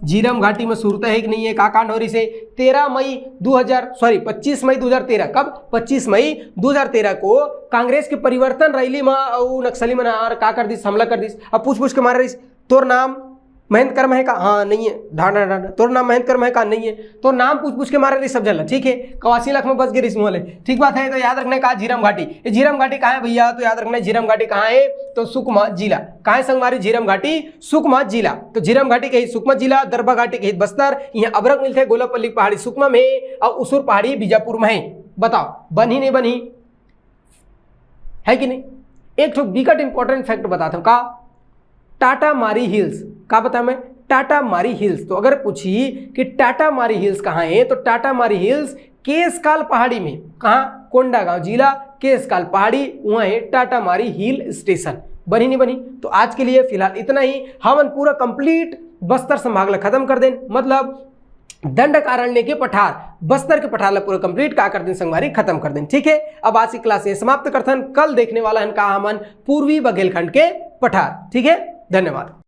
झीरम घाटी में सूरत है कि नहीं है, का कांड हो रही से 25 मई 2013, कब 25 मई 2013 को कांग्रेस के परिवर्तन रैली में और नक्सली में का कर दी, हमला कर दी। अब पूछ के मार रही, तोर नाम महेंद्र कर्म है का? हाँ नहीं है। ढांडा ढांडा तोर नाम महेंद्र कर्म है का? नहीं है। तो नाम पूछ पूछ के मारे रही सब जला, ठीक है। 81 लाख में बच गए रिश्मोले, ठीक बात है। तो याद रखना कहा झीरम घाटी, ये झीरम घाटी कहाँ है भैया? तो याद रखना झीरम घाटी कहाँ है? तो सुकमा जिला। कहाँ है संगवारी? झीरम घाटी सुकमा जिला। तो झीरम घाटी के सुकमा जिला, दरबा घाटी के बस्तर, यहाँ अबरक मिलते गोलापल्ली पहाड़ी सुकमा में और उसूर पहाड़ी बीजापुर में है। बताओ बनी नहीं बनी है कि नहीं? एक तो बिकट इंपॉर्टेंट फैक्ट बताता हूँ, का टाटा मारी हिल्स का बता मैं? टाटा मारी हिल्स। तो अगर पूछी कि टाटा मारी हिल्स कहाँ है, तो टाटा मारी हिल्स केसकाल पहाड़ी में। कहाँ? कोंडागांव जिला, केसकाल पहाड़ी, वहाँ है टाटा मारी हिल स्टेशन। बनी नहीं बनी? तो आज के लिए फिलहाल इतना ही। हम पूरा कंप्लीट बस्तर संभाग खत्म कर दें, मतलब दंडकारण्य के पठार, बस्तर के पठार पूरा कंप्लीट का कर दें संगवारी, खत्म कर दें, ठीक है। अब आज की क्लास ये समाप्त करथन। कल देखने वाला है का हमन पूर्वी बघेलखंड के पठार, ठीक है। धन्यवाद।